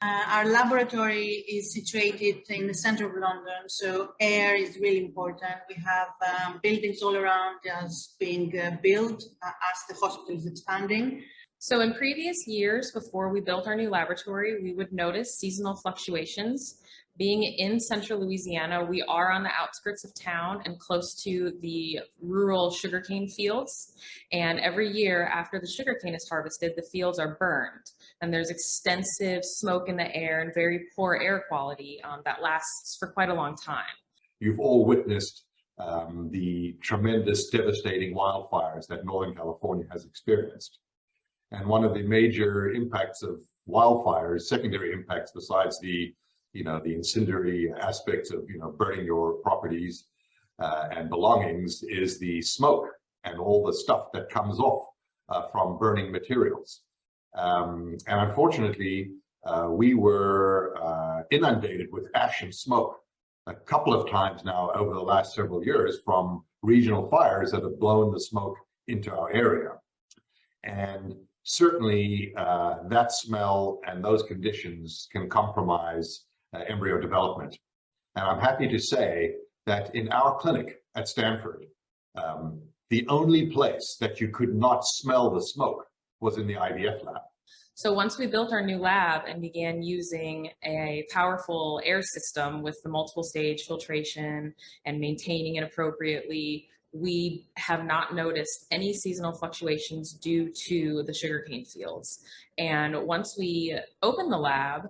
Our laboratory is situated in the center of London, so air is really important. We have buildings all around us being built as the hospital is expanding. So in previous years, before we built our new laboratory, we would notice seasonal fluctuations. Being in central Louisiana, we are on the outskirts of town and close to the rural sugarcane fields. And every year after the sugarcane is harvested, the fields are burned. And there's extensive smoke in the air and very poor air quality that lasts for quite a long time. You've all witnessed the tremendous, devastating wildfires that Northern California has experienced. And one of the major impacts of wildfires, secondary impacts besides the incendiary aspects of burning your properties and belongings, is the smoke and all the stuff that comes off from burning materials. And unfortunately, we were inundated with ash and smoke a couple of times now over the last several years from regional fires that have blown the smoke into our area. And certainly that smell and those conditions can compromise embryo development. And I'm happy to say that in our clinic at Stanford, the only place that you could not smell the smoke was in the IVF lab. So once we built our new lab and began using a powerful air system with the multiple stage filtration and maintaining it appropriately, we have not noticed any seasonal fluctuations due to the sugarcane fields. And once we opened the lab,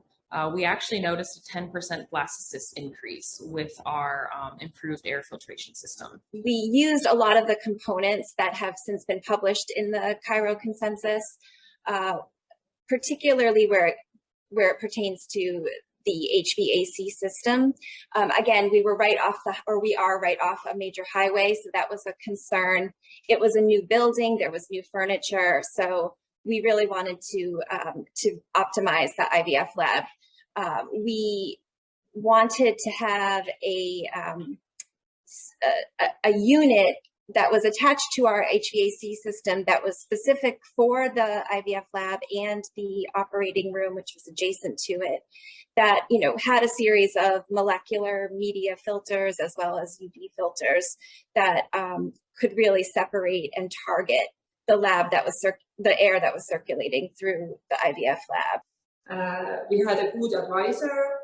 we actually noticed a 10% blastocyst increase with our improved air filtration system. We used a lot of the components that have since been published in the Cairo Consensus, particularly where it pertains to the HVAC system. Again, we were right off we are right off a major highway, so that was a concern. It was a new building, there was new furniture, so we really wanted to optimize the IVF lab. We wanted to have a unit that was attached to our HVAC system that was specific for the IVF lab and the operating room, which was adjacent to it, that, you know, had a series of molecular media filters as well as UV filters that could really separate and target the lab that was the air that was circulating through the IVF lab. We had a good advisor.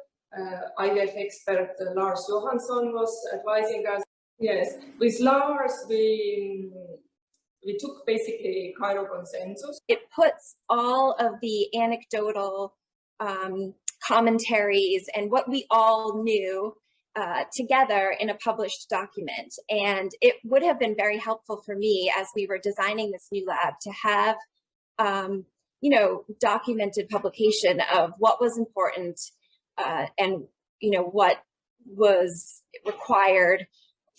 IVF expert Lars Johansson was advising us. Yes, with Lars, we took basically Cairo Consensus. It puts all of the anecdotal commentaries and what we all knew together in a published document. And it would have been very helpful for me as we were designing this new lab to have, you know, documented publication of what was important and, you know, what was required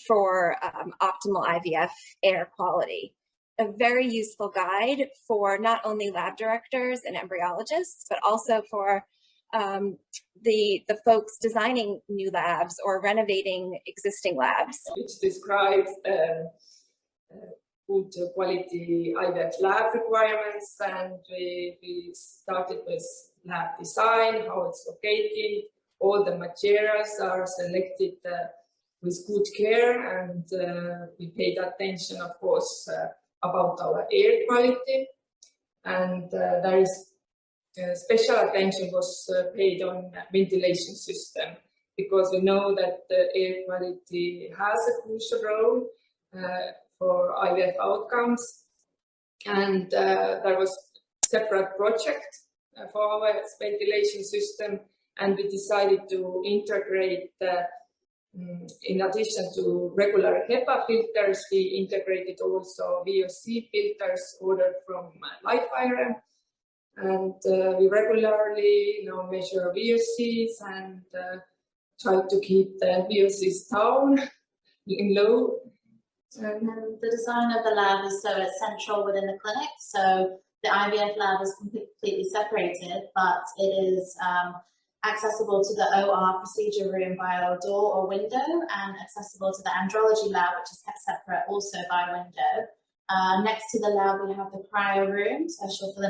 for optimal IVF air quality. A very useful guide for not only lab directors and embryologists, but also for the folks designing new labs or renovating existing labs. Which describes good quality IVF lab requirements, and we started with lab design, how it's located, all the materials are selected with good care, and we paid attention, of course, about our air quality, and there is special attention was paid on ventilation system, because we know that the air quality has a crucial role for IVF outcomes, and there was separate project for our ventilation system, and we decided to integrate in addition to regular HEPA filters, we integrated also VOC filters ordered from Lightfire, and we regularly measure VOCs and try to keep the VOCs down in low. And the design of the lab is so it's central within the clinic, so the IVF lab is completely separated, but it is accessible to the OR procedure room via a door or window, and accessible to the andrology lab, which is kept separate also by window. Next to the lab, we have the cryo room, special for the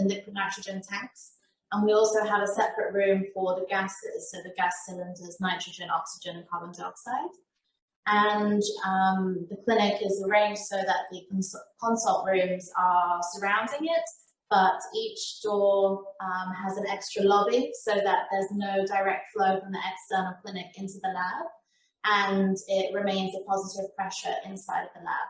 liquid nitrogen tanks. And we also have a separate room for the gases, so the gas cylinders, nitrogen, oxygen, and carbon dioxide. And the clinic is arranged so that the consult rooms are surrounding it, but each door has an extra lobby so that there's no direct flow from the external clinic into the lab, and it remains a positive pressure inside of the lab.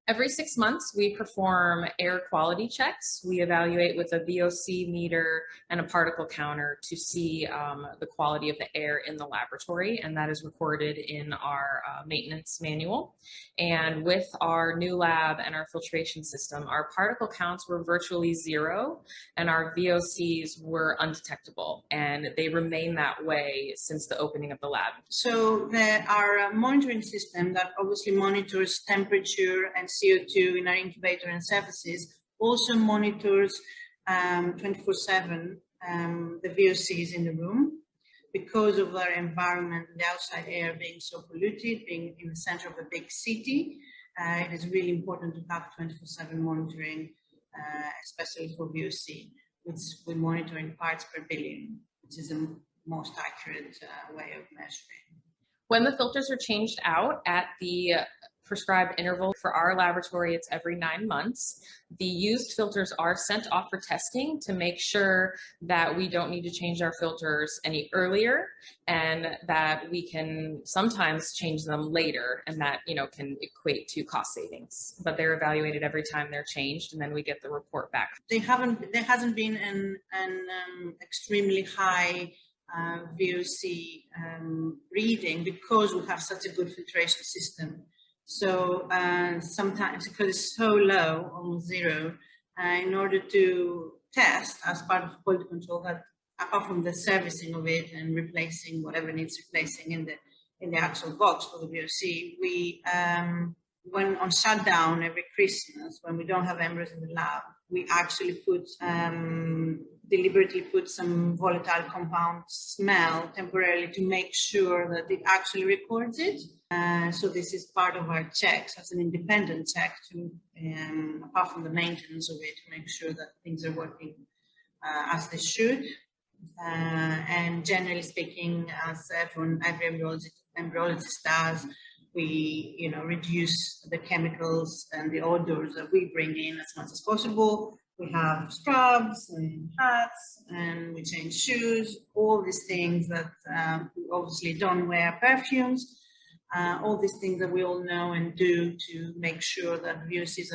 Every 6 months, we perform air quality checks. We evaluate with a VOC meter and a particle counter to see the quality of the air in the laboratory, and that is recorded in our maintenance manual. And with our new lab and our filtration system, our particle counts were virtually zero, and our VOCs were undetectable, and they remain that way since the opening of the lab. So our monitoring system that obviously monitors temperature and CO2 in our incubator and surfaces also monitors 24/7 the VOCs in the room, because of our environment, the outside air being so polluted, being in the center of a big city. It is really important to have 24/7 monitoring, especially for VOC, which we monitor in parts per billion, which is the most accurate way of measuring. When the filters are changed out at the prescribed interval. For our laboratory, it's every 9 months. The used filters are sent off for testing to make sure that we don't need to change our filters any earlier, and that we can sometimes change them later, and that, you know, can equate to cost savings. But they're evaluated every time they're changed, and then we get the report back. There hasn't been an extremely high VOC reading because we have such a good filtration system. So sometimes, because it's so low, almost zero, in order to test as part of quality control, that apart from the servicing of it and replacing whatever needs replacing in the actual box for the VOC, we when on shutdown every Christmas, when we don't have embryos in the lab, we actually deliberately put some volatile compound smell temporarily to make sure that it actually records it. So this is part of our checks as an independent check to, apart from the maintenance of it, to make sure that things are working as they should. And generally speaking, as every embryologist does, we, you know, reduce the chemicals and the odors that we bring in as much as possible. We have scrubs and hats, and we change shoes, all these things that we obviously don't wear perfumes, all these things that we all know and do to make sure that VOCs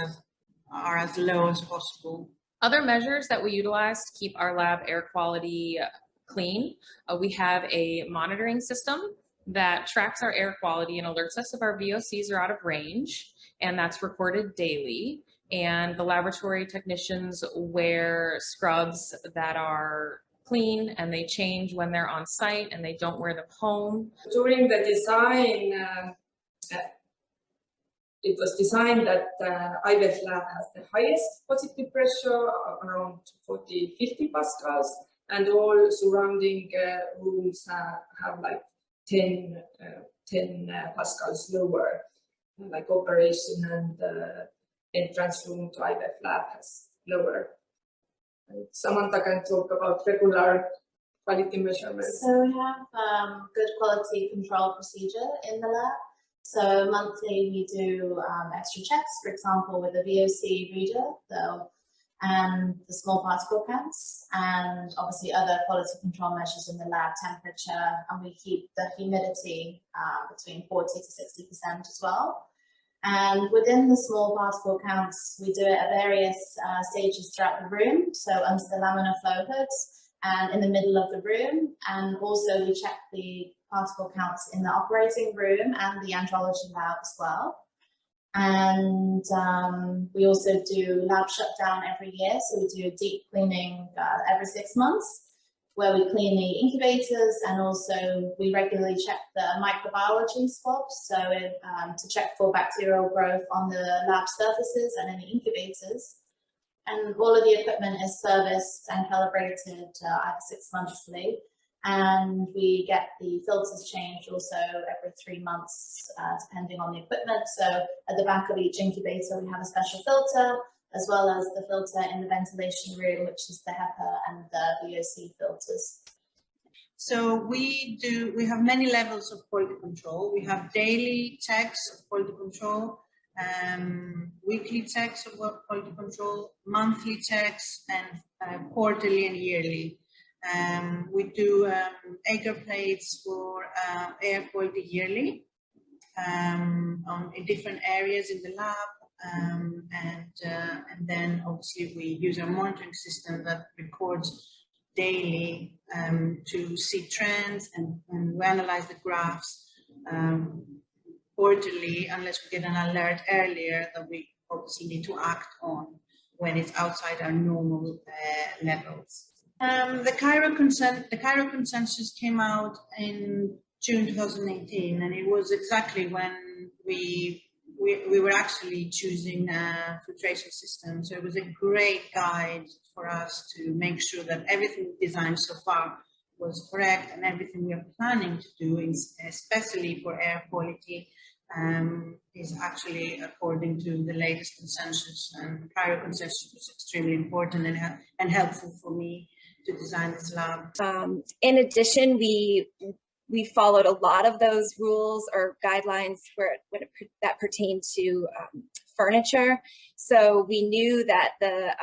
are as low as possible. Other measures that we utilize to keep our lab air quality clean, we have a monitoring system that tracks our air quality and alerts us if our VOCs are out of range, and that's recorded daily. And the laboratory technicians wear scrubs that are clean, and they change when they're on site, and they don't wear them home. During the design, it was designed that IVF lab has the highest positive pressure, around 40-50 pascals, and all surrounding rooms have like 10 pascals lower, like operation and entrance room to IVF lab has lower. And Samantha can talk about regular quality measurements. So we have good quality control procedure in the lab. So monthly we do extra checks, for example, with the VOC reader, and the small particle counts, and obviously other quality control measures in the lab, temperature, and we keep the humidity between 40 to 60% as well. And within the small particle counts, we do it at various stages throughout the room, so under the laminar flow hoods and in the middle of the room, and also we check the particle counts in the operating room and the andrology lab as well. And we also do lab shutdown every year, so we do a deep cleaning every 6 months, where we clean the incubators, and also we regularly check the microbiology swabs, so to check for bacterial growth on the lab surfaces and in the incubators. And all of the equipment is serviced and calibrated every 6 monthly. And we get the filters changed also every 3 months, depending on the equipment. So at the back of each incubator, we have a special filter, as well as the filter in the ventilation room, which is the HEPA and the VOC filters. So we have many levels of quality control. We have daily checks of quality control, weekly checks of quality control, monthly checks, and quarterly and yearly. We do agar plates for air quality yearly in different areas in the lab, and then obviously we use our monitoring system that records daily to see trends, and we analyze the graphs quarterly unless we get an alert earlier that we obviously need to act on when it's outside our normal levels. The Cairo Consensus came out in June 2018, and it was exactly when we were actually choosing a filtration system. So it was a great guide for us to make sure that everything we designed so far was correct, and everything we are planning to do, especially for air quality, is actually according to the latest consensus. And Cairo Consensus was extremely important and helpful for me to design this lab. In addition, we we followed a lot of those rules or guidelines that pertain to furniture. So we knew that the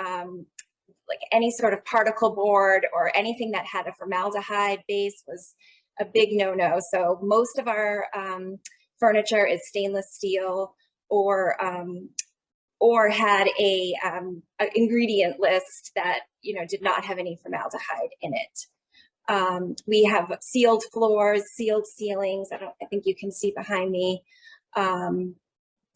like any sort of particle board or anything that had a formaldehyde base was a big no-no. So most of our furniture is stainless steel or had a ingredient list that did not have any formaldehyde in it. We have sealed floors, sealed ceilings. I think you can see behind me.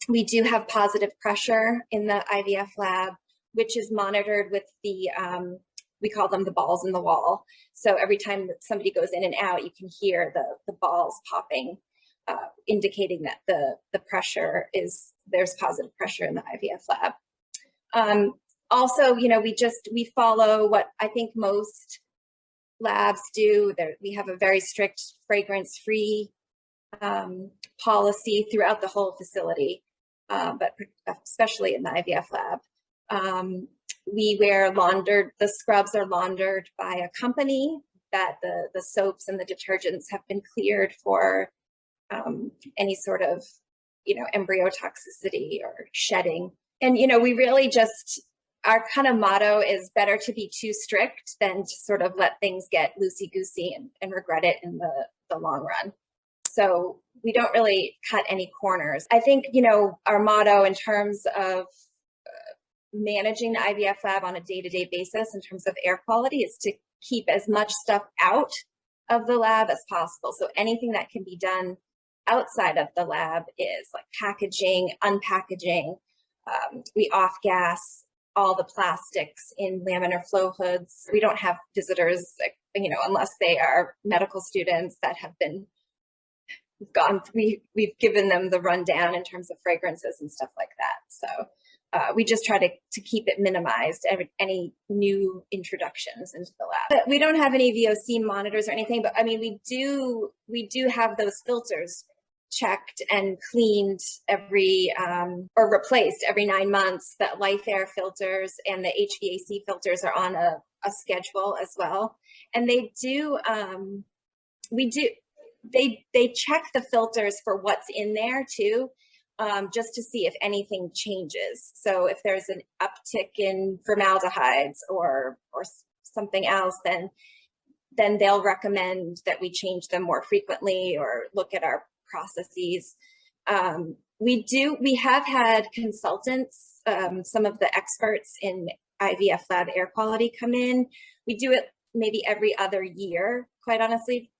We do have positive pressure in the IVF lab, which is monitored with the, we call them the balls in the wall. So every time that somebody goes in and out, you can hear the balls popping, indicating that the pressure is, there's positive pressure in the IVF lab. Also, we follow what I think most labs do. We have a very strict fragrance-free policy throughout the whole facility, but especially in the IVF lab. We wear laundered, the scrubs are laundered by a company that the soaps and the detergents have been cleared for any sort of, embryo toxicity or shedding. And, we really just, our kind of motto is better to be too strict than to sort of let things get loosey-goosey and regret it in the long run. So we don't really cut any corners. I think, our motto in terms of managing the IVF lab on a day-to-day basis in terms of air quality is to keep as much stuff out of the lab as possible. So anything that can be done outside of the lab is like packaging, unpackaging. We off-gas all the plastics in laminar flow hoods. We don't have visitors, unless they are medical students that have been gone. We've given them the rundown in terms of fragrances and stuff like that. So we just try to keep it minimized, any new introductions into the lab. But we don't have any VOC monitors or anything, but I mean, we do have those filters checked and cleaned every, or replaced every 9 months. That life air filters and the HVAC filters are on a schedule as well. And they check the filters for what's in there too. Just to see if anything changes. So if there's an uptick in formaldehydes or something else, then they'll recommend that we change them more frequently or look at our processes. We have had consultants, some of the experts in IVF lab air quality come in. We do it maybe every other year, quite honestly.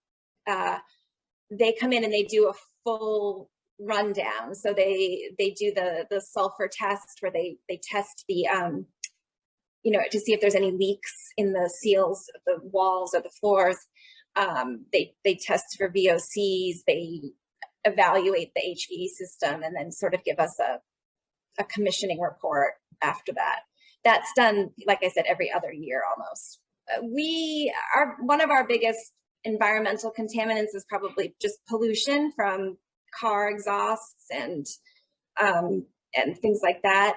They come in and they do a full rundown. So they do the sulfur test where they test the to see if there's any leaks in the seals of the walls or the floors. They test for VOCs, they evaluate the HVE system, and then sort of give us a commissioning report after that. That's done, like I said, every other year almost. One of our biggest environmental contaminants is probably just pollution from car exhausts and things like that.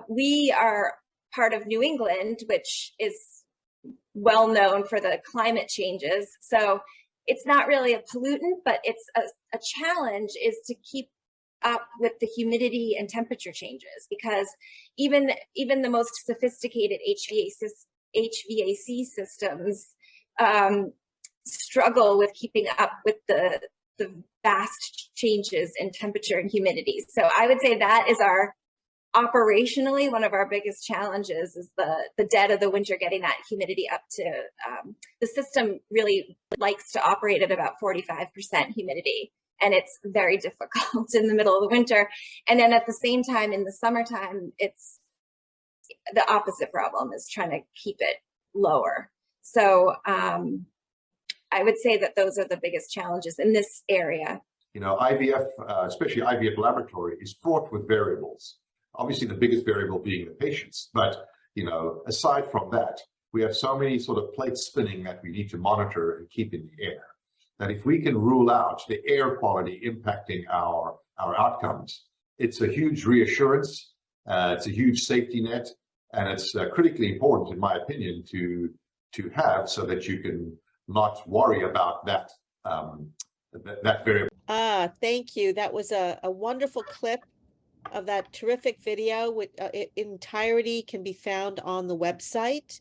We are part of New England, which is well known for the climate changes. So it's not really a pollutant, but it's a challenge is to keep up with the humidity and temperature changes, because even the most sophisticated HVAC systems struggle with keeping up with the vast changes in temperature and humidity. So I would say that is operationally one of our biggest challenges, is the dead of the winter, getting that humidity up to, the system really likes to operate at about 45% humidity, and it's very difficult in the middle of the winter. And then at the same time, in the summertime, it's the opposite problem, is trying to keep it lower. So I would say that those are the biggest challenges in this area. IVF, especially IVF laboratory, is fraught with variables. Obviously, the biggest variable being the patients. But, aside from that, we have so many sort of plates spinning that we need to monitor and keep in the air, that if we can rule out the air quality impacting our outcomes, it's a huge reassurance, it's a huge safety net, and it's critically important, in my opinion, to have, so that you can not worry about that that variable. Thank you. That was a wonderful clip of that terrific video, which entirety can be found on the website.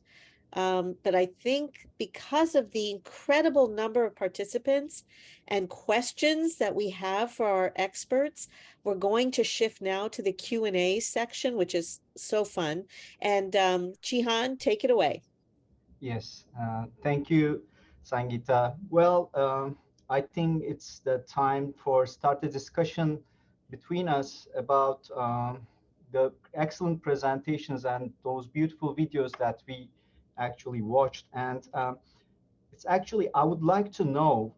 But I think because of the incredible number of participants and questions that we have for our experts, we're going to shift now to the Q&A section, which is so fun. And Jihan, take it away. Yes, thank you, Sangeeta. Well, I think it's the time for start a discussion between us about the excellent presentations and those beautiful videos that we actually watched. And it's actually, I would like to know,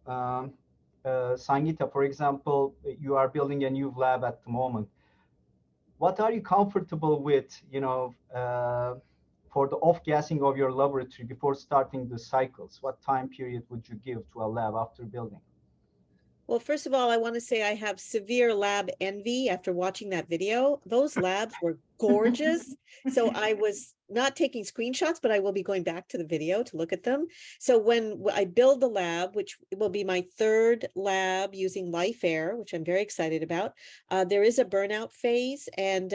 Sangeeta, for example, you are building a new lab at the moment. What are you comfortable with, for the off-gassing of your laboratory before starting the cycles? What time period would you give to a lab after building? Well, first of all, I want to say I have severe lab envy after watching that video. Those labs were gorgeous. So I was not taking screenshots, but I will be going back to the video to look at them. So when I build the lab, which will be my third lab using Life Air, which I'm very excited about, there is a burnout phase. And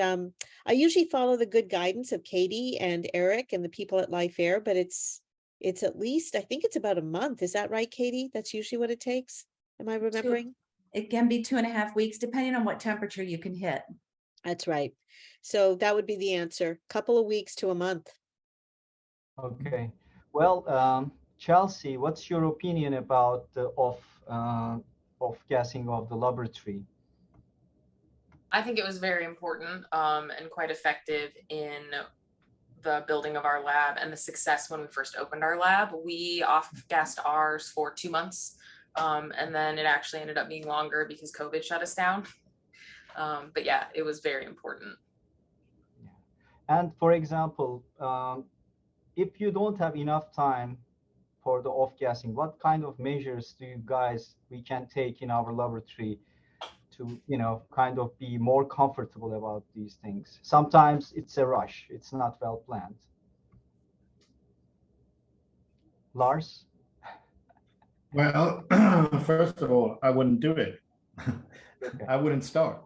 I usually follow the good guidance of Katie and Eric and the people at Life Air, but it's at least, I think it's about a month. Is that right, Katie? That's usually what it takes. Am I remembering? It can be 2.5 weeks, depending on what temperature you can hit. That's right. So that would be the answer. Couple of weeks to a month. Okay. Well, Chelsea, what's your opinion about the off-gassing of the laboratory? I think it was very important and quite effective in the building of our lab and the success when we first opened our lab. We off-gassed ours for 2 months. And then it actually ended up being longer because COVID shut us down. But yeah, it was very important. And for example, if you don't have enough time for the off-gassing, what kind of measures do you guys, we can take in our laboratory to, kind of be more comfortable about these things? Sometimes it's a rush. It's not well planned. Lars? Well, first of all, I wouldn't do it. Okay. I wouldn't start.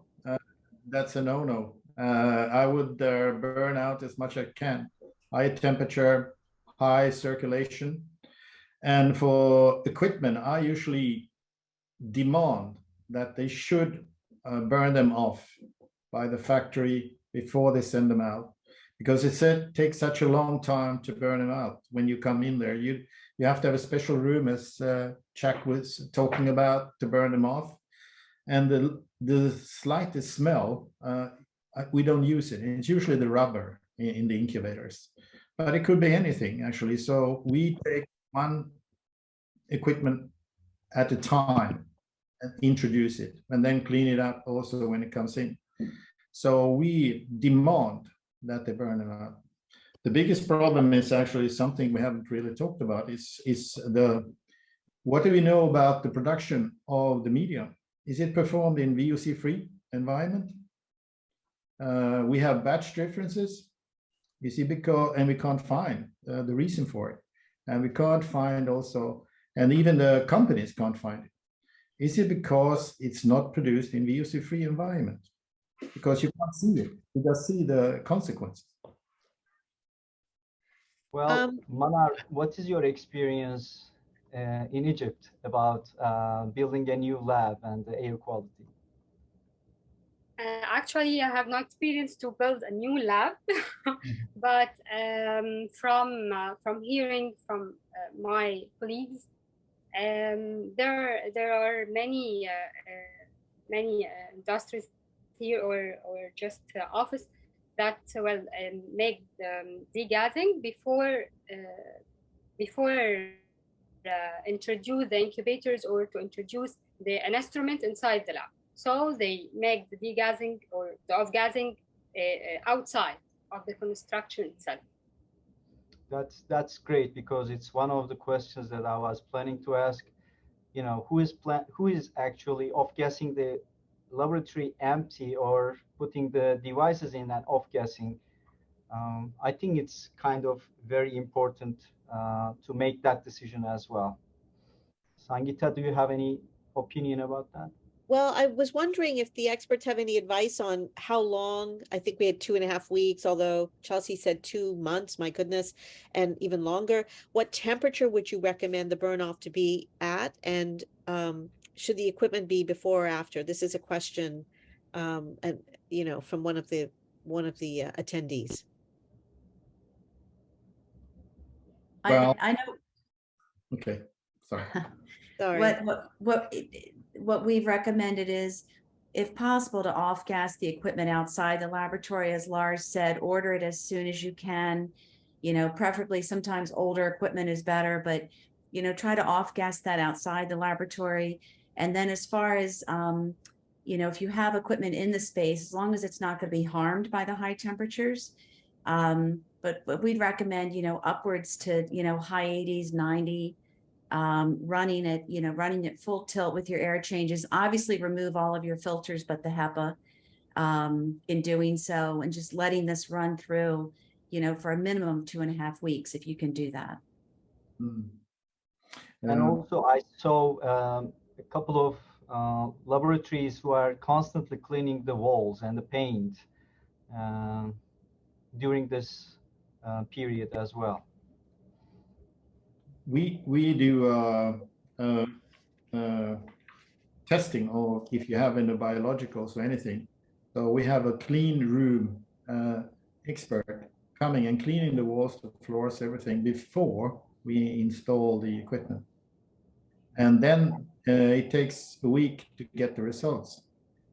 That's a no-no. I would burn out as much as I can. High temperature, high circulation. And for equipment, I usually demand that they should burn them off by the factory before they send them out, because it takes such a long time to burn them out. When you come in there, you have to have a special room, as Jacques was talking about, to burn them off. And the slightest smell, we don't use it. It's usually the rubber in the incubators, but it could be anything actually. So we take one equipment at a time and introduce it, and then clean it up also when it comes in. So we demand that they burn them out. The biggest problem is actually something we haven't really talked about, is what do we know about the production of the medium? Is it performed in VOC-free environment? We have batch differences, you see, and we can't find the reason for it. And we can't find also, and even the companies can't find it. Is it because it's not produced in VOC-free environment? Because you can't see it, you just see the consequences. Well, Manar, what is your experience in Egypt about building a new lab and the air quality? Actually, I have no experience to build a new lab, but from hearing from my colleagues, there are many industries here or just office that will make degassing before introduce the incubators or to introduce an instrument inside the lab. So they make the degassing or the off-gassing outside of the construction itself. That's great, because it's one of the questions that I was planning to ask. Who is actually off-gassing the laboratory empty or putting the devices in and off-gassing? I think it's kind of very important to make that decision as well. Sangeeta, do you have any opinion about that? Well, I was wondering if the experts have any advice on how long. I think we had 2.5 weeks, although Chelsea said 2 months, my goodness, and even longer. What temperature would you recommend the burn off to be at? And should the equipment be before or after? This is a question, and from one of the attendees. Well, I know. Okay, sorry. Sorry. What we've recommended is, if possible, to off-gas the equipment outside the laboratory. As Lars said, order it as soon as you can. Preferably sometimes older equipment is better, but try to off-gas that outside the laboratory. And then as far as if you have equipment in the space, as long as it's not going to be harmed by the high temperatures, but we'd recommend upwards to high 80s, 90. Running at full tilt with your air changes. Obviously remove all of your filters but the HEPA in doing so, and just letting this run through for a minimum of 2.5 weeks, if you can do that. And also I saw a couple of laboratories who are constantly cleaning the walls and the paint during this period as well. We do testing, or if you have in the biologicals or anything. So we have a clean room expert coming and cleaning the walls, the floors, everything before we install the equipment. And then it takes a week to get the results.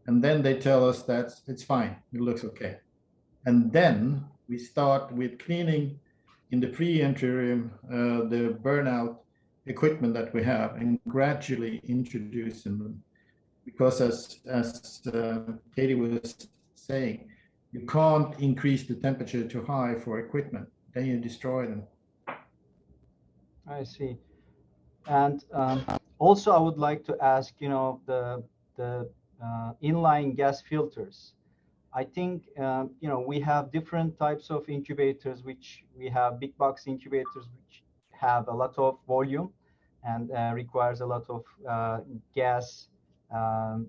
And then they tell us that it's fine, it looks okay. And then we start with cleaning in the pre-interim, the burnout equipment that we have, and gradually introducing them. Because as Katie was saying, you can't increase the temperature too high for equipment, then you destroy them. I see. And also I would like to ask, the inline gas filters. I think, we have different types of incubators, which we have big box incubators, which have a lot of volume and requires a lot of gas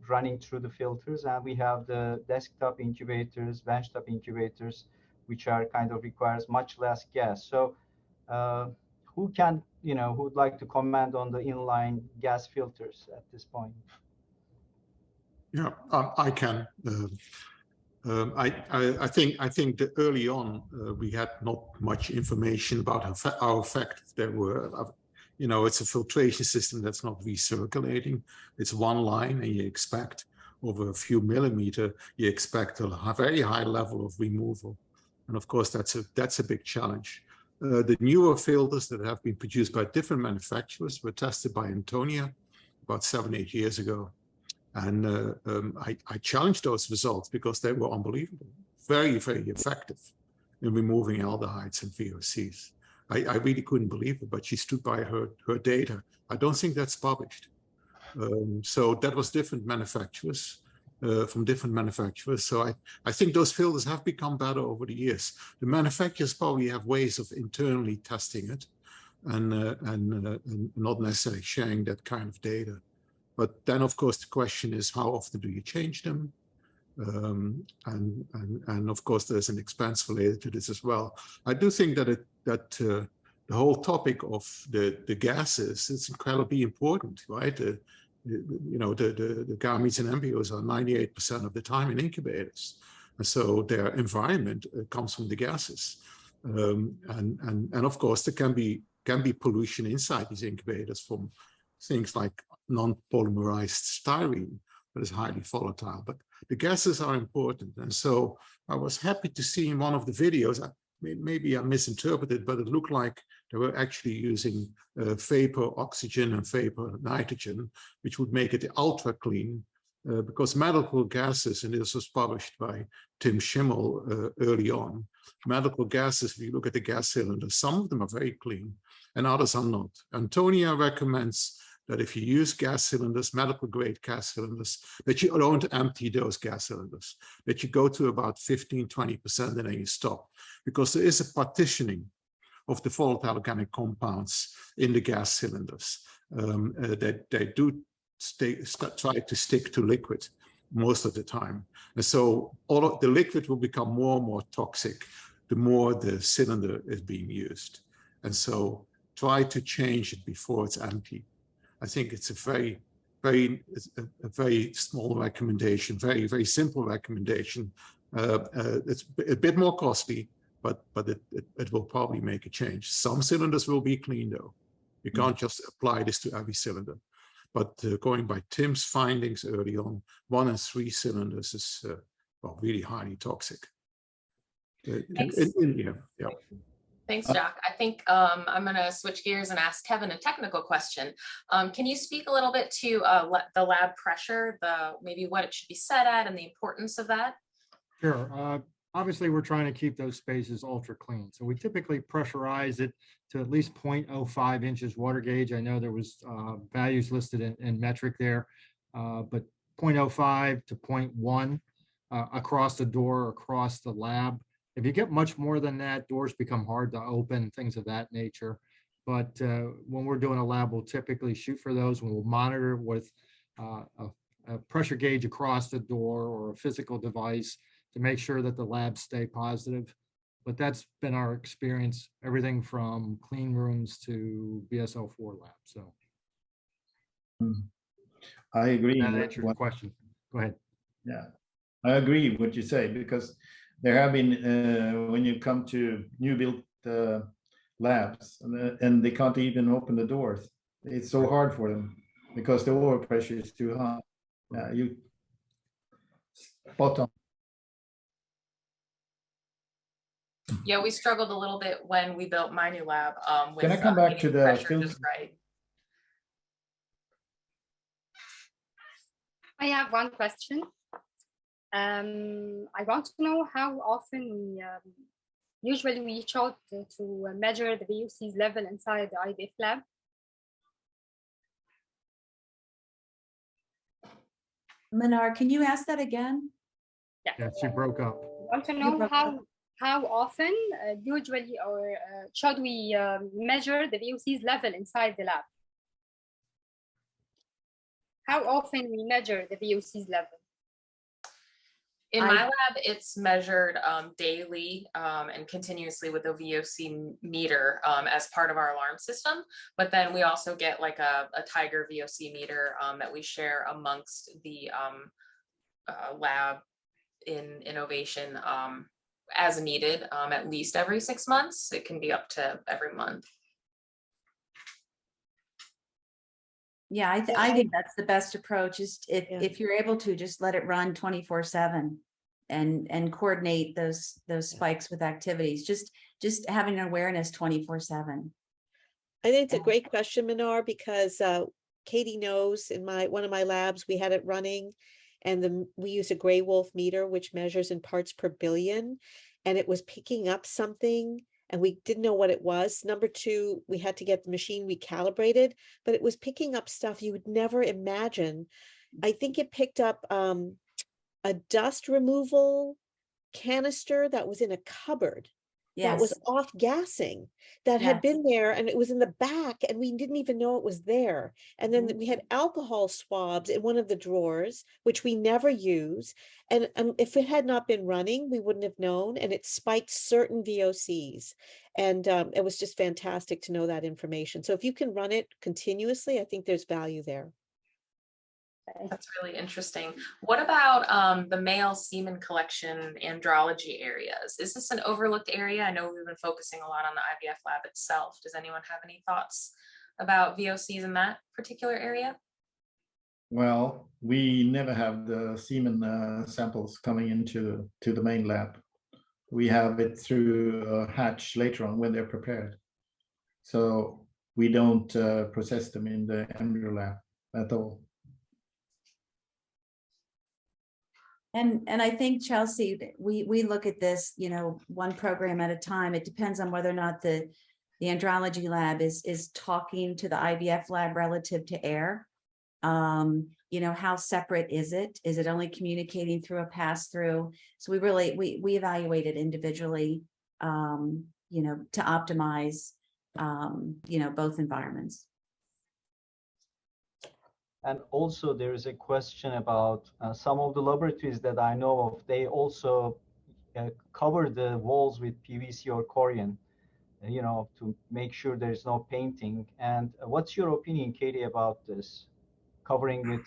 running through the filters. And we have the desktop incubators, benchtop incubators, which are kind of requires much less gas. So who would like to comment on the inline gas filters at this point? Yeah, I can. I think that early on we had not much information about how effective they were. It's a filtration system that's not recirculating. It's one line, and you expect over a few millimeter, you expect a very high level of removal, and of course that's a big challenge. The newer filters that have been produced by different manufacturers were tested by Antonia about 7-8 years ago. And I challenged those results because they were unbelievable, very, very effective in removing aldehydes and VOCs. I really couldn't believe it, but she stood by her data. I don't think that's published. So that was different manufacturers, from different manufacturers. So I think those filters have become better over the years. The manufacturers probably have ways of internally testing it and not necessarily sharing that kind of data. But then, of course, the question is, how often do you change them? And of course, there's an expense related to this as well. I do think that the whole topic of the gases is incredibly important, right? The gametes and embryos are 98% of the time in incubators, and so their environment comes from the gases. And of course, there can be pollution inside these incubators from things like non-polymerized styrene that is highly volatile, but the gases are important. And so I was happy to see in one of the videos, maybe I misinterpreted, but it looked like they were actually using vapor oxygen and vapor nitrogen, which would make it ultra clean, because medical gases, and this was published by Tim Schimmel early on, medical gases, if you look at the gas cylinders, some of them are very clean and others are not. Antonia recommends that if you use gas cylinders, medical grade gas cylinders, that you don't empty those gas cylinders, that you go to about 15–20% and then you stop, because there is a partitioning of the volatile organic compounds in the gas cylinders. They do try to stick to liquid most of the time. And so all of the liquid will become more and more toxic the more the cylinder is being used. And so try to change it before it's empty. I think it's a very small recommendation, very simple recommendation. It's a bit more costly, but it will probably make a change. Some cylinders will be clean though. You can't just apply this to every cylinder. But going by Tim's findings early on, 1 and 3 cylinders is well, really highly toxic. Thanks. Yeah. Thanks, Jacques. I think I'm going to switch gears and ask Kevin a technical question. Can you speak a little bit to the lab pressure, maybe what it should be set at and the importance of that? Sure. Obviously, we're trying to keep those spaces ultra clean. So we typically pressurize it to at least 0.05 inches water gauge. I know there was values listed in metric there, but 0.05 to 0.1 across the door, across the lab. If you get much more than that, doors become hard to open, things of that nature. But when we're doing a lab, we'll typically shoot for those, and we'll monitor with a pressure gauge across the door or a physical device to make sure that the labs stay positive. But that's been our experience, everything from clean rooms to BSL-4 labs. So I agree. That answered your question. Go ahead. Yeah, I agree with what you say, because there have been, when you come to new built labs and they can't even open the doors, it's so hard for them because the overpressure is too high. You spot on. Yeah, we struggled a little bit when we built my new lab. With, Can I come back to the pressure just right? I have one question. I want to know how often we usually reach out to measure the VOCs level inside the IVF lab. Manar, can you ask that again? Yeah, she broke up. I want to know how often usually or should we measure the VOCs level inside the lab? How often we measure the VOCs level? In my lab, it's measured daily and continuously with a VOC meter as part of our alarm system. But then we also get like a Tiger VOC meter that we share amongst the lab in innovation as needed, at least every 6 months. It can be up to every month. Yeah, I think that's the best approach. Is if you're able to just let it run 24/7 and coordinate those spikes with activities. Just having an awareness 24/7. I think it's a great question, Manar, because Katie knows in one of my labs we had it running, and we use a gray wolf meter which measures in parts per billion, and it was picking up something. And we didn't know what it was. Number two, we had to get the machine recalibrated, but it was picking up stuff you would never imagine. I think it picked up a dust removal canister that was in a cupboard that was off gassing, that had been there, and it was in the back, and we didn't even know it was there. And then we had alcohol swabs in one of the drawers, which we never use. And if it had not been running, we wouldn't have known, and it spiked certain VOCs. And it was just fantastic to know that information. So if you can run it continuously, I think there's value there. That's really interesting. What about the male semen collection andrology areas? Is this an overlooked area? I know we've been focusing a lot on the IVF lab itself. Does anyone have any thoughts about VOCs in that particular area? Well, we never have the semen samples coming into the main lab. We have it through a hatch later on when they're prepared. So we don't process them in the embryo lab at all. And I think, Chelsea, we look at this, one program at a time. It depends on whether or not the andrology lab is talking to the IVF lab relative to air. How separate is it? Is it only communicating through a pass-through? So we evaluate it individually, to optimize, both environments. And also there is a question about some of the laboratories that I know of, they also cover the walls with PVC or corian, to make sure there's no painting. And what's your opinion, Katie, about this? Covering with,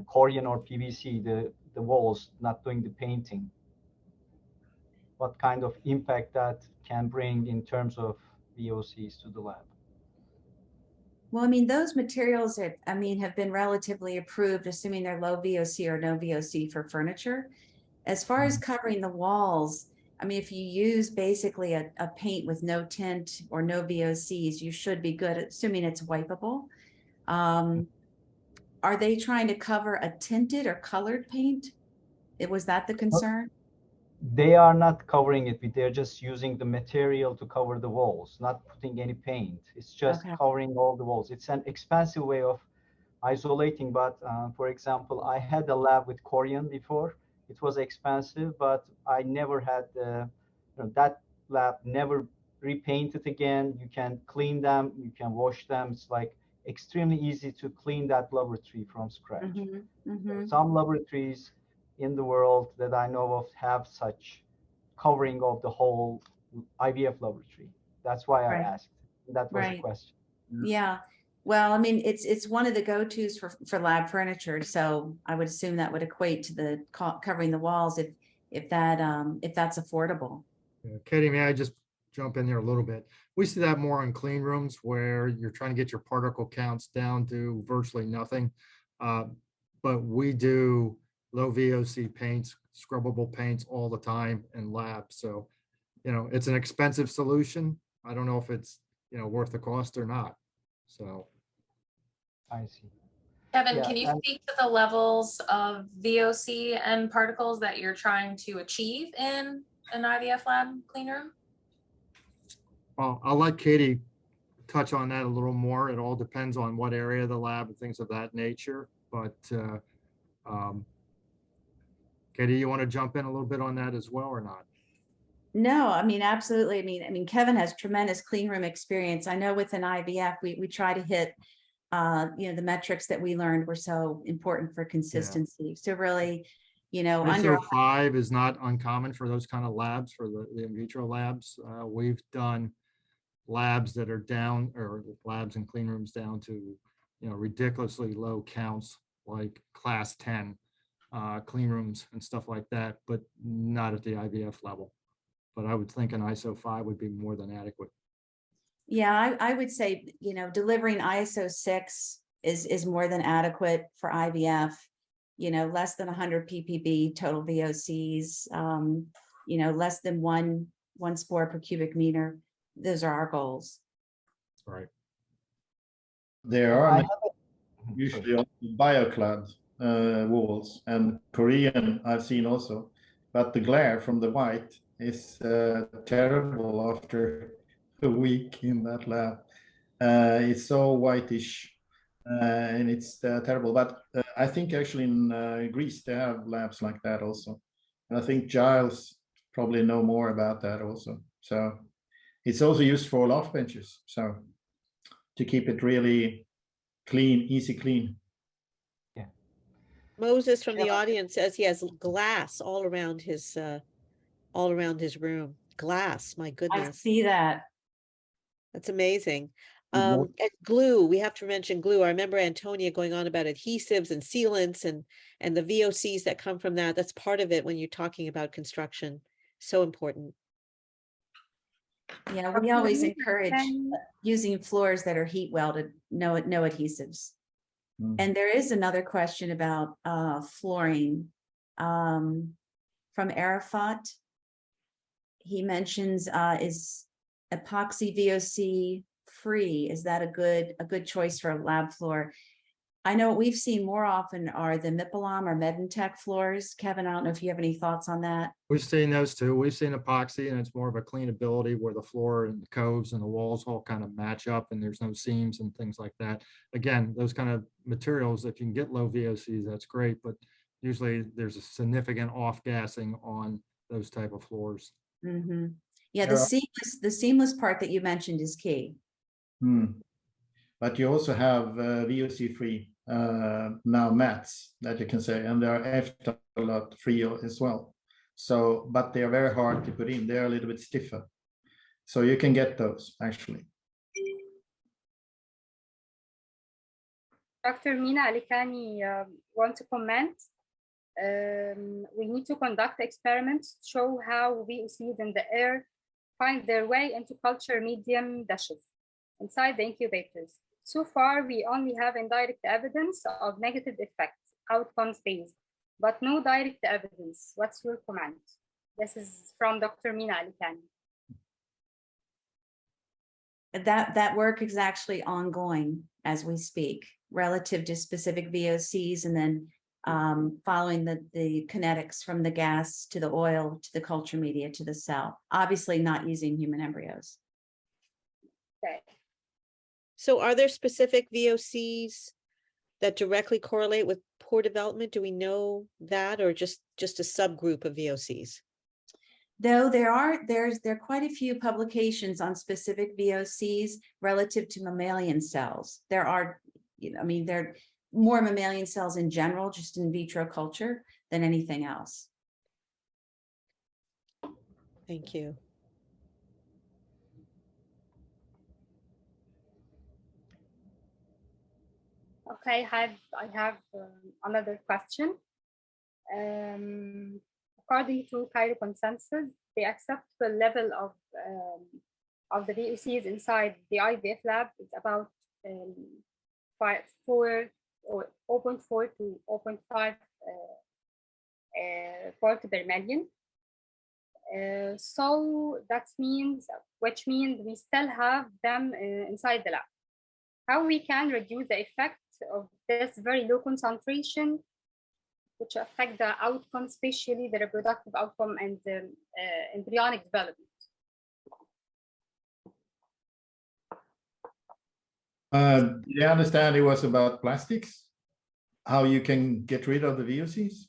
corian or PVC, the walls, not doing the painting. What kind of impact that can bring in terms of VOCs to the lab? Well, I mean, those materials have been relatively approved, assuming they're low VOC or no VOC for furniture. As far as covering the walls, I mean, if you use basically a paint with no tint or no VOCs, you should be good, assuming it's wipeable. Are they trying to cover a tinted or colored paint? Was that the concern? They are not covering it, but they're just using the material to cover the walls, not putting any paint. It's just covering all the walls. It's an expensive way of isolating, but for example, I had a lab with corian before. It was expensive, but I never had that lab never repainted again. You can clean them, you can wash them. It's like extremely easy to clean that laboratory from scratch. Some laboratories in the world that I know of have such covering of the whole IVF laboratory. That's why I asked. That was the question. Yeah. Well, I mean, it's one of the go-tos for lab furniture. So I would assume that would equate to the covering the walls if that's affordable. Yeah. Katie, may I just jump in there a little bit? We see that more in clean rooms where you're trying to get your particle counts down to virtually nothing. But we do low VOC paints, scrubbable paints all the time in labs. So, it's an expensive solution. I don't know if it's, worth the cost or not. So. I see. Kevin, can you speak to the levels of VOC and particles that you're trying to achieve in an IVF lab clean room? Well, I'll let Katie touch on that a little more. It all depends on what area of the lab and things of that nature. But Katie, you want to jump in a little bit on that as well or not? No, I mean, absolutely. I mean, Kevin has tremendous clean room experience. I know with an IVF, we try to hit, the metrics that we learned were so important for consistency. So really, ISO 5 is not uncommon for those kind of labs, for the in vitro labs. We've done labs that are down, or labs and clean rooms down to, ridiculously low counts, like class 10 clean rooms and stuff like that, but not at the IVF level. But I would think an ISO 5 would be more than adequate. Yeah, I would say, delivering ISO 6 is more than adequate for IVF, less than 100 ppb total VOCs, less than one spore per cubic meter. Those are our goals. Right. There are usually also bioclad walls, and Korean I've seen also, but the glare from the white is terrible after a week in that lab. It's so whitish and it's terrible. But I think actually in Greece they have labs like that also. And I think Giles probably know more about that also. So it's also used for loft benches. So to keep it really clean, easy clean. Yeah. Moses from the audience says he has glass all around his room. Glass, my goodness. I see that. That's amazing. And glue, we have to mention glue. I remember Antonia going on about adhesives and sealants and the VOCs that come from that. That's part of it when you're talking about construction. So important. Yeah, we always encourage using floors that are heat welded, no adhesives. And there is another question about flooring from Arafat. He mentions is epoxy VOC free? Is that a good choice for a lab floor? I know what we've seen more often are the Mipolam or Medentech floors. Kevin, I don't know if you have any thoughts on that. We've seen those too. We've seen epoxy, and it's more of a cleanability where the floor and the coves and the walls all kind of match up and there's no seams and things like that. Again, those kind of materials, if you can get low VOCs, that's great, but usually there's a significant off-gassing on those type of floors. Yeah, the seamless part that you mentioned is key. But you also have VOC-free now mats that you can say, and they are afterlot free as well. So, but they are very hard to put in. They are a little bit stiffer. So you can get those actually. Dr. Mina Alikani wants to comment. We need to conduct experiments to show how VOCs in the air find their way into culture medium dishes inside the incubators. So far, we only have indirect evidence of negative effects, outcomes based, but no direct evidence. What's your comment? This is from Dr. Mina Alikani. That work is actually ongoing as we speak, relative to specific VOCs, and then following the kinetics from the gas to the oil to the culture media to the cell, obviously not using human embryos. Okay. So are there specific VOCs that directly correlate with poor development? Do we know that, or just a subgroup of VOCs? Though there are quite a few publications on specific VOCs relative to mammalian cells. There are, I mean, there are more mammalian cells in general, just in vitro culture, than anything else. Thank you. Okay, I have another question. According to Cairo Consensus, the acceptable level of the VOCs inside the IVF lab is about 0.4 to 0.5 part per million. So that means, which means we still have them inside the lab. How we can reduce the effect of this very low concentration, which affect the outcome, especially the reproductive outcome and the embryonic development? Did I understand it was about plastics? How you can get rid of the VOCs?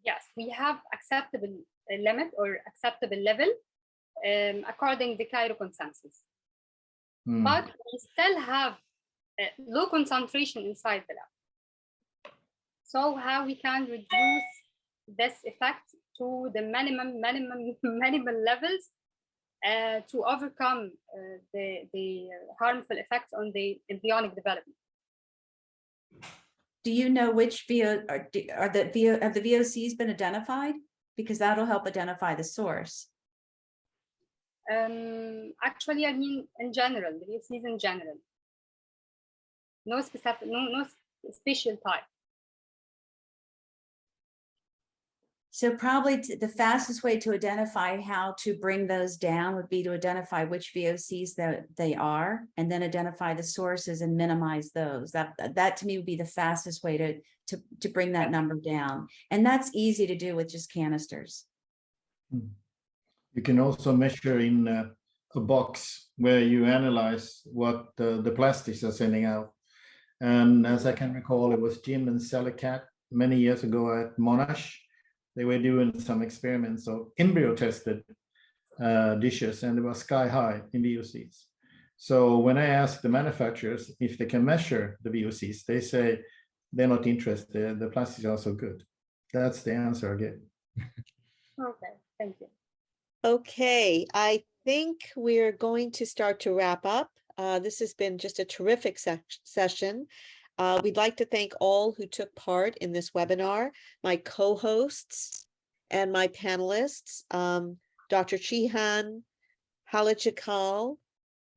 Yes, we have acceptable limit or acceptable level according to the Cairo Consensus. But we still have low concentration inside the lab. So how we can reduce this effect to the minimum levels to overcome the harmful effects on the embryonic development? Do you know which have the VOCs been identified? Because that'll help identify the source. Actually, I mean in general, the VOCs in general. No specific, no special type. So probably the fastest way to identify how to bring those down would be to identify which VOCs that they are, and then identify the sources and minimize those. That to me would be the fastest way to bring that number down. And that's easy to do with just canisters. You can also measure in a box where you analyze what the plastics are sending out. And as I can recall, it was Jim and Sally Cat many years ago at Monash. They were doing some experiments of embryo tested dishes, and it was sky high in VOCs. So when I asked the manufacturers if they can measure the VOCs, they say they're not interested. The plastics are so good. That's the answer I get. Okay, thank you. Okay, I think we're going to start to wrap up. This has been just a terrific session. We'd like to thank all who took part in this webinar, my co-hosts and my panelists, Dr. Chihan, Halachikal,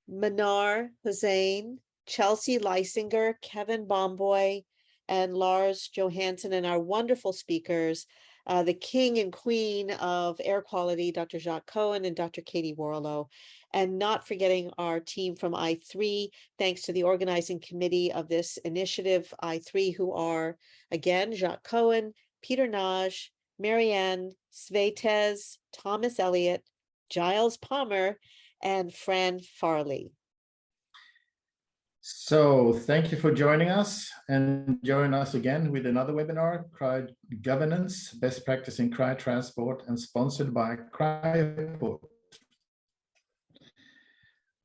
Manar Hussain, Chelsea Leisinger, Kevin Bomboy, and Lars Johansson, and our wonderful speakers, the king and queen of air quality, Dr. Jacques Cohen and Dr. Katie Wariilo, and not forgetting our team from I3, thanks to the organizing committee of this initiative, I3, who are, again, Jacques Cohen, Peter Naj, Marianne Sveites, Thomas Elliott, Giles Palmer, and Fran Farley. So thank you for joining us, and join us again with another webinar, Cry Governance, Best Practice in Cry Transport, and sponsored by Cryoport.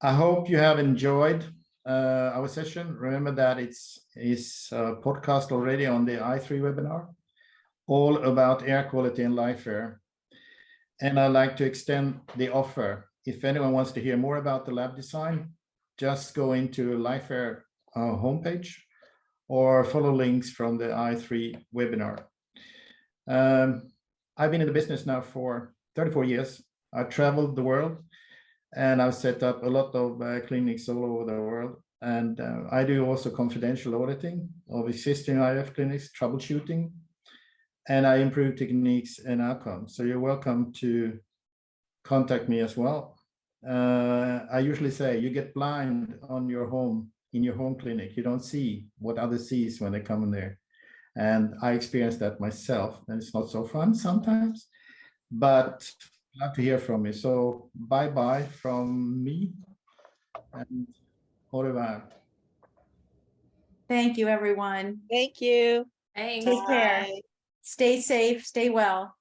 I hope you have enjoyed our session. Remember that it's podcast already on the I3 webinar, all about air quality and life air. And I'd like to extend the offer. If anyone wants to hear more about the lab design, just go into Life Air homepage or follow links from the I3 webinar. I've been in the business now for 34 years. I traveled the world and I've set up a lot of clinics all over the world. And I do also confidential auditing of existing IVF clinics, troubleshooting, and I improve techniques and outcomes. So you're welcome to contact me as well. I usually say you get blind on your home, in your home clinic. You don't see what others see when they come in there. And I experienced that myself, and it's not so fun sometimes, but I'd love to hear from you. So bye-bye from me, and au revoir. Thank you, everyone. Thank you. Thanks. Take care. Stay safe, stay well.